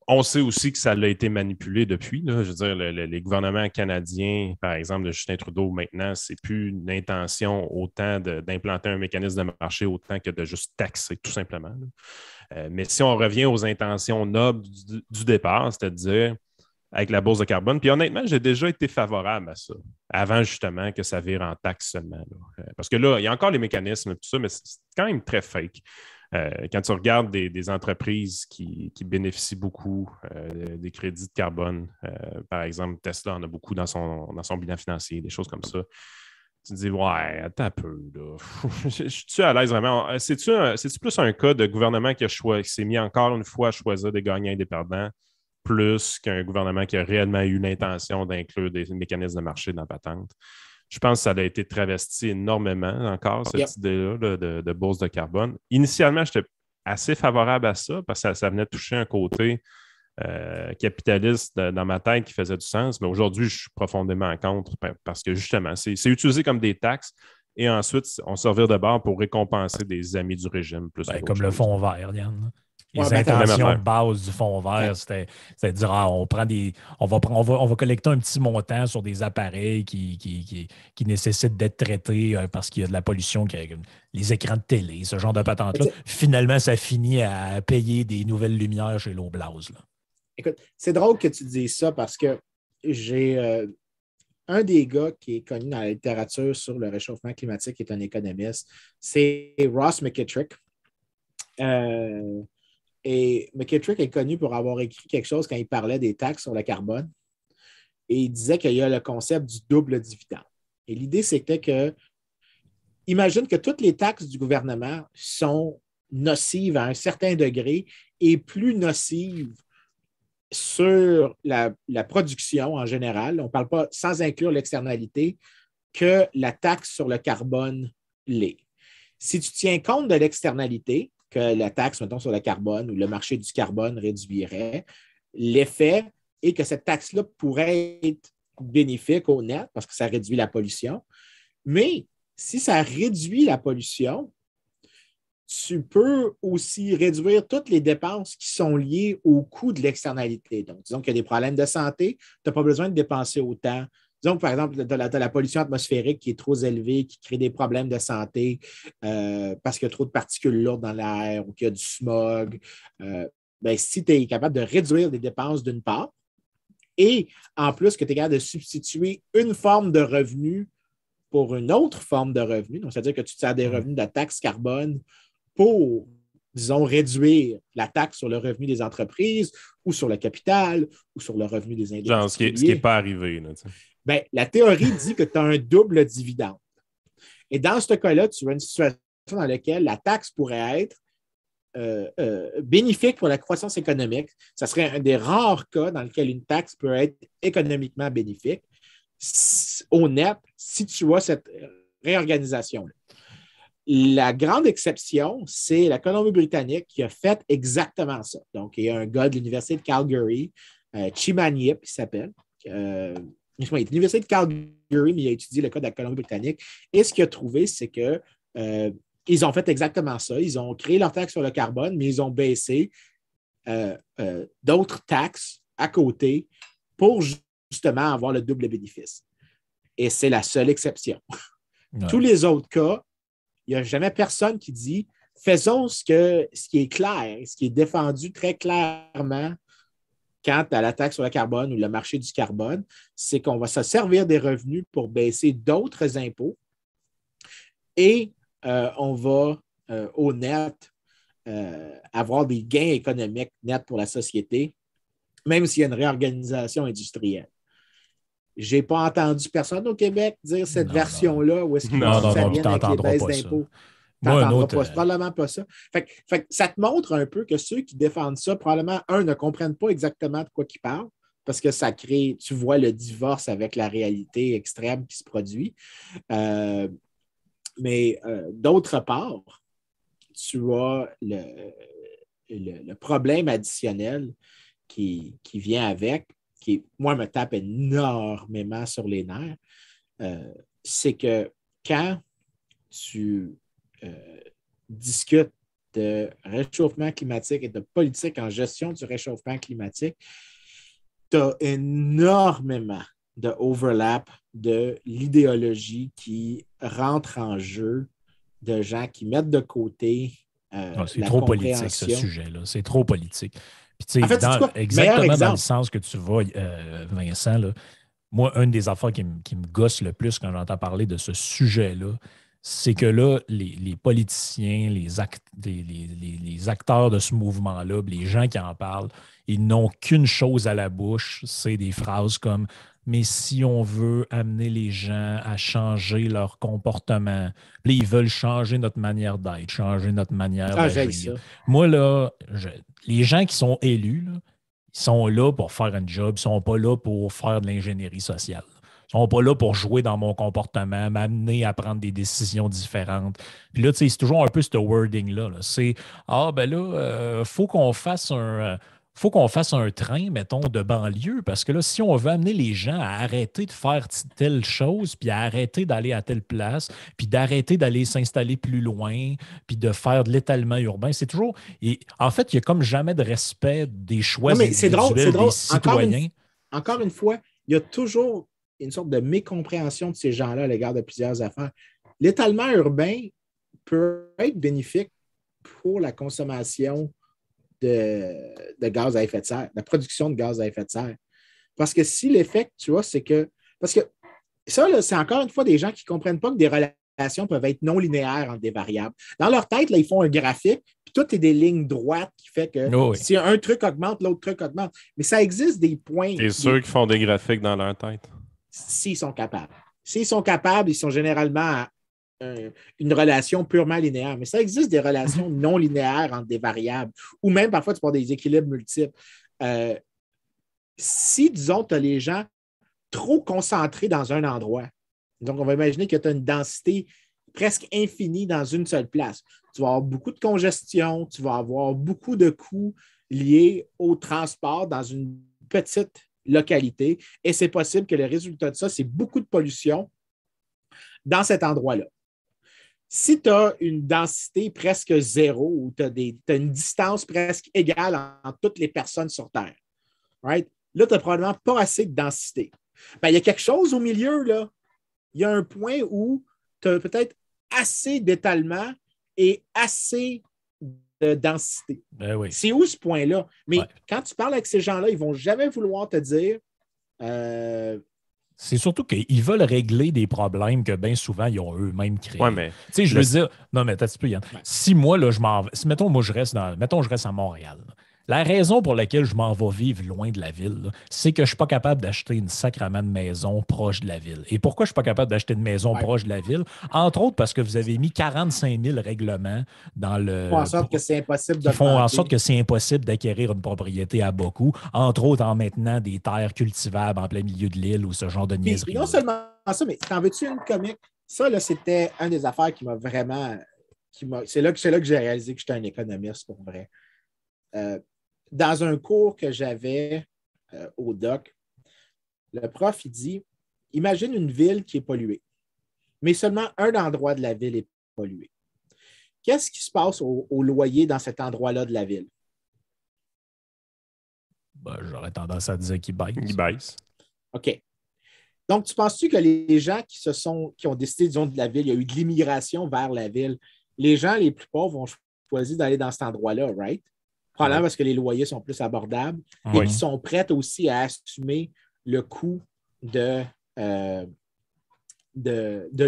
A: On sait aussi que ça a été manipulé depuis. Là. Je veux dire, les gouvernements canadiens, par exemple, de Justin Trudeau, maintenant, c'est plus une intention autant d'implanter un mécanisme de marché autant que de juste taxer, tout simplement. Mais si on revient aux intentions nobles du départ, c'est-à-dire avec la bourse de carbone, puis honnêtement, j'ai déjà été favorable à ça, avant justement que ça vire en taxe seulement. Parce que là, il y a encore les mécanismes et tout ça, mais c'est quand même très fake. Quand tu regardes des entreprises qui bénéficient beaucoup des crédits de carbone, par exemple, Tesla en a beaucoup dans son bilan financier, des choses comme ça. Tu te dis, ouais, attends un peu, là. Je suis à l'aise vraiment. C'est-tu plus un cas de gouvernement qui s'est mis encore une fois à choisir des gagnants et des perdants, plus qu'un gouvernement qui a réellement eu l'intention d'inclure des mécanismes de marché dans la patente? Je pense que ça a été travesti énormément encore, cette idée-là de bourse de carbone. Initialement, j'étais assez favorable à ça parce que ça venait toucher un côté capitaliste dans ma tête qui faisait du sens, mais aujourd'hui, je suis profondément contre parce que justement, c'est utilisé comme des taxes et ensuite, on se revire de bord pour récompenser des amis du régime. Plus
B: comme le fonds vert, Yann. Les
C: Ouais,
B: intentions de base du fonds vert, c'était de dire on va collecter un petit montant sur des appareils qui nécessitent d'être traités parce qu'il y a de la pollution, les écrans de télé, ce genre de patente-là. Finalement, ça finit à payer des nouvelles lumières chez l'Oblast.
C: Écoute, c'est drôle que tu dises ça parce que j'ai un des gars qui est connu dans la littérature sur le réchauffement climatique, qui est un économiste, c'est Ross McKittrick. Et McKittrick est connu pour avoir écrit quelque chose quand il parlait des taxes sur le carbone. Et il disait qu'il y a le concept du double dividende. Et l'idée, c'était que, imagine que toutes les taxes du gouvernement sont nocives à un certain degré et plus nocives sur la production en général. On ne parle pas sans inclure l'externalité que la taxe sur le carbone l'est. Si tu tiens compte de l'externalité, que la taxe, mettons, sur le carbone ou le marché du carbone réduirait, l'effet est que cette taxe-là pourrait être bénéfique au net parce que ça réduit la pollution. Mais si ça réduit la pollution, tu peux aussi réduire toutes les dépenses qui sont liées au coût de l'externalité. Donc, disons qu'il y a des problèmes de santé, tu n'as pas besoin de dépenser autant. Disons, par exemple, de la pollution atmosphérique qui est trop élevée, qui crée des problèmes de santé parce qu'il y a trop de particules lourdes dans l'air ou qu'il y a du smog. Si tu es capable de réduire les dépenses d'une part et en plus que tu es capable de substituer une forme de revenu pour une autre forme de revenu, donc c'est-à-dire que tu sers des revenus de taxe carbone pour, disons, réduire la taxe sur le revenu des entreprises ou sur le capital ou sur le revenu des individus.
A: Genre, ce qui n'est pas arrivé. Là,
C: la théorie dit que tu as un double dividende. Et dans ce cas-là, tu as une situation dans laquelle la taxe pourrait être bénéfique pour la croissance économique. Ça serait un des rares cas dans lequel une taxe peut être économiquement bénéfique, au net, si tu as cette réorganisation-là. La grande exception, c'est la Colombie-Britannique qui a fait exactement ça. Donc, il y a un gars de l'Université de Calgary, Chimanyip, qui s'appelle. Il est de l'Université de Calgary, mais il a étudié le cas de la Colombie-Britannique. Et ce qu'il a trouvé, c'est que ils ont fait exactement ça. Ils ont créé leur taxe sur le carbone, mais ils ont baissé d'autres taxes à côté pour justement avoir le double bénéfice. Et c'est la seule exception. Ouais. Tous les autres cas, il n'y a jamais personne qui dit faisons ce qui est clair, ce qui est défendu très clairement quant à la taxe sur le carbone ou le marché du carbone, c'est qu'on va se servir des revenus pour baisser d'autres impôts et on va au net avoir des gains économiques nets pour la société, même s'il y a une réorganisation industrielle. Je n'ai pas entendu personne au Québec dire cette version-là où est-ce que ça vient avec les baisses d'impôts. T'entendras pas, c'est probablement pas ça. Fait que ça te montre un peu que ceux qui défendent ça, probablement, ne comprennent pas exactement de quoi ils parlent, parce que ça crée, tu vois le divorce avec la réalité extrême qui se produit. Mais d'autre part, tu as le problème additionnel qui vient avec, qui, moi, me tape énormément sur les nerfs, c'est que quand tu discutes de réchauffement climatique et de politique en gestion du réchauffement climatique, tu as énormément de overlap de l'idéologie qui rentre en jeu, de gens qui mettent de côté
B: c'est
C: la
B: trop
C: compréhension.
B: politique, ce sujet-là. C'est trop politique. Puis, tu sais,
C: en fait,
B: exactement dans le sens que tu vas, Vincent, là, moi, une des affaires qui me gosse le plus quand j'entends parler de ce sujet-là, c'est que là, les politiciens, les acteurs de ce mouvement-là, les gens qui en parlent, ils n'ont qu'une chose à la bouche, c'est des phrases comme mais si on veut amener les gens à changer leur comportement, puis ils veulent changer notre manière d'être, changer notre manière d'agir. Moi, là, les gens qui sont élus, là, ils sont là pour faire un job, ils ne sont pas là pour faire de l'ingénierie sociale. Ils ne sont pas là pour jouer dans mon comportement, m'amener à prendre des décisions différentes. Puis là, tu sais, c'est toujours un peu ce wording-là. Là. C'est ben là, faut qu'on fasse un train, mettons, de banlieue, parce que là, si on veut amener les gens à arrêter de faire telle chose, puis à arrêter d'aller à telle place, puis d'arrêter d'aller s'installer plus loin, puis de faire de l'étalement urbain, c'est toujours... Et en fait, il n'y a comme jamais de respect des choix individuels des citoyens.
C: Encore une fois, il y a toujours une sorte de mécompréhension de ces gens-là à l'égard de plusieurs affaires. L'étalement urbain peut être bénéfique pour la consommation de gaz à effet de serre, la production de gaz à effet de serre. Parce que si l'effet, tu vois, c'est que... Parce que ça, là, c'est encore une fois des gens qui ne comprennent pas que des relations peuvent être non linéaires entre des variables. Dans leur tête, là, ils font un graphique, puis tout est des lignes droites qui fait que si un truc augmente, l'autre truc augmente. Mais ça existe des points...
A: T'es sûr qu'ils font des graphiques dans leur tête?
C: S'ils sont capables. S'ils sont capables, ils sont généralement à une relation purement linéaire. Mais ça existe des relations non linéaires entre des variables, ou même parfois tu parles des équilibres multiples. Si, disons, tu as les gens trop concentrés dans un endroit, donc on va imaginer que tu as une densité presque infinie dans une seule place. Tu vas avoir beaucoup de congestion, tu vas avoir beaucoup de coûts liés au transport dans une petite localité, et c'est possible que le résultat de ça, c'est beaucoup de pollution dans cet endroit-là. Si tu as une densité presque zéro ou tu as une distance presque égale entre toutes les personnes sur Terre, right? Là, tu n'as probablement pas assez de densité. Ben, il y a quelque chose au milieu, là. Il y a un point où tu as peut-être assez d'étalement et assez de densité.
B: Ben oui.
C: C'est où ce point-là? Mais quand tu parles avec ces gens-là, ils ne vont jamais vouloir te dire...
B: C'est surtout qu'ils veulent régler des problèmes que bien souvent, ils ont eux-mêmes créés.
A: Ouais, mais...
B: Tu sais, je veux dire... Non, mais attends un petit peu, Yann. Ouais. Si moi, là, je m'en vais... Mettons, moi, je reste à Montréal. La raison pour laquelle je m'en vais vivre loin de la ville, c'est que je ne suis pas capable d'acheter une sacrament de maison proche de la ville. Et pourquoi je ne suis pas capable d'acheter une maison proche de la ville? Entre autres, parce que vous avez mis 45 000 règlements dans le...
C: Qui font en sorte que c'est impossible
B: d'acquérir une propriété à beaucoup. Entre autres, en maintenant des terres cultivables en plein milieu de l'île ou ce genre de niaiserie.
C: Non seulement ça, mais t'en veux-tu une comique? Ça, là, c'était une des affaires qui m'a vraiment... C'est là que j'ai réalisé que j'étais un économiste, pour vrai. Dans un cours que j'avais au doc, le prof, il dit, imagine une ville qui est polluée, mais seulement un endroit de la ville est pollué. Qu'est-ce qui se passe au loyer dans cet endroit-là de la ville?
B: Ben, j'aurais tendance à dire qu'il baisse.
A: Il baisse.
C: OK. Donc, tu penses-tu que les gens qui ont décidé, disons, de la ville, il y a eu de l'immigration vers la ville, les gens les plus pauvres ont choisi d'aller dans cet endroit-là, right? Probablement parce que les loyers sont plus abordables et qu'ils sont prêts aussi à assumer le coût de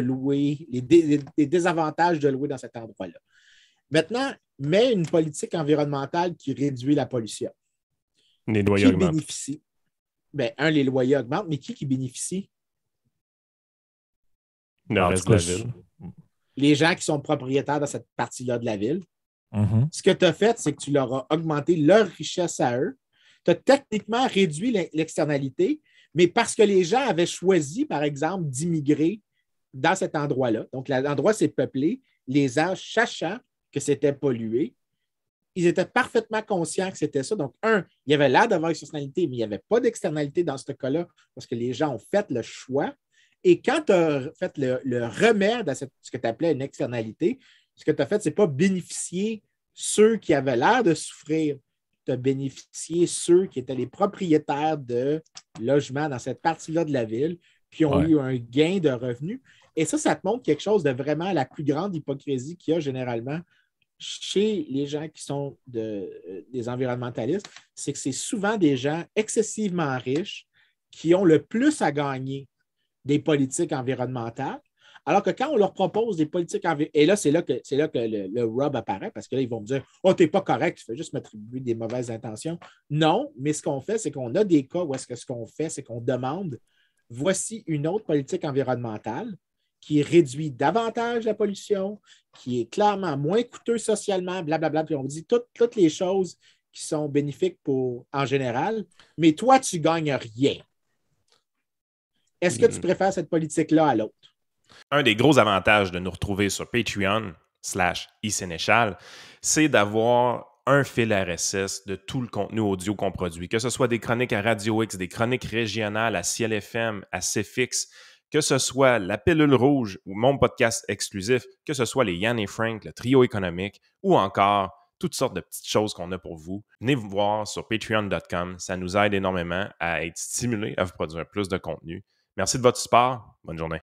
C: louer, les désavantages de louer dans cet endroit-là. Maintenant, mets une politique environnementale qui réduit la pollution.
A: Les loyers augmentent.
C: Bénéficie? Bien, les loyers augmentent, mais qui bénéficie?
A: Le reste de la ville.
C: les gens qui sont propriétaires dans cette partie-là de la ville.
B: Mm-hmm.
C: Ce que tu as fait, c'est que tu leur as augmenté leur richesse à eux. Tu as techniquement réduit l'externalité, mais parce que les gens avaient choisi, par exemple, d'immigrer dans cet endroit-là. Donc, l'endroit s'est peuplé, les gens, sachant que c'était pollué, ils étaient parfaitement conscients que c'était ça. Donc, il y avait l'air d'avoir une externalité, mais il n'y avait pas d'externalité dans ce cas-là parce que les gens ont fait le choix. Et quand tu as fait le remède à ce que tu appelais une externalité, ce que tu as fait, ce n'est pas bénéficier ceux qui avaient l'air de souffrir. Tu as bénéficié ceux qui étaient les propriétaires de logements dans cette partie-là de la ville, qui ont eu un gain de revenus. Et ça te montre quelque chose de vraiment la plus grande hypocrisie qu'il y a généralement chez les gens qui sont des environnementalistes, c'est que c'est souvent des gens excessivement riches qui ont le plus à gagner des politiques environnementales, alors que quand on leur propose des politiques environnementales, et là, c'est là que le rub apparaît, parce que là, ils vont me dire « Oh, t'es pas correct, tu fais juste m'attribuer des mauvaises intentions. » Non, mais ce qu'on fait, c'est qu'on a des cas où est-ce que ce qu'on fait, c'est qu'on demande « Voici une autre politique environnementale qui réduit davantage la pollution, qui est clairement moins coûteux socialement, blablabla. » Puis on dit toutes les choses qui sont bénéfiques en général, mais toi, tu ne gagnes rien. Est-ce que tu préfères cette politique-là à l'autre?
A: Un des gros avantages de nous retrouver sur Patreon/iSénéchal, c'est d'avoir un fil RSS de tout le contenu audio qu'on produit, que ce soit des chroniques à Radio X, des chroniques régionales à Ciel FM, à CFX, que ce soit la Pilule Rouge ou mon podcast exclusif, que ce soit les Yann et Frank, le trio économique ou encore toutes sortes de petites choses qu'on a pour vous. Venez vous voir sur patreon.com. Ça nous aide énormément à être stimulés à vous produire plus de contenu. Merci de votre support. Bonne journée.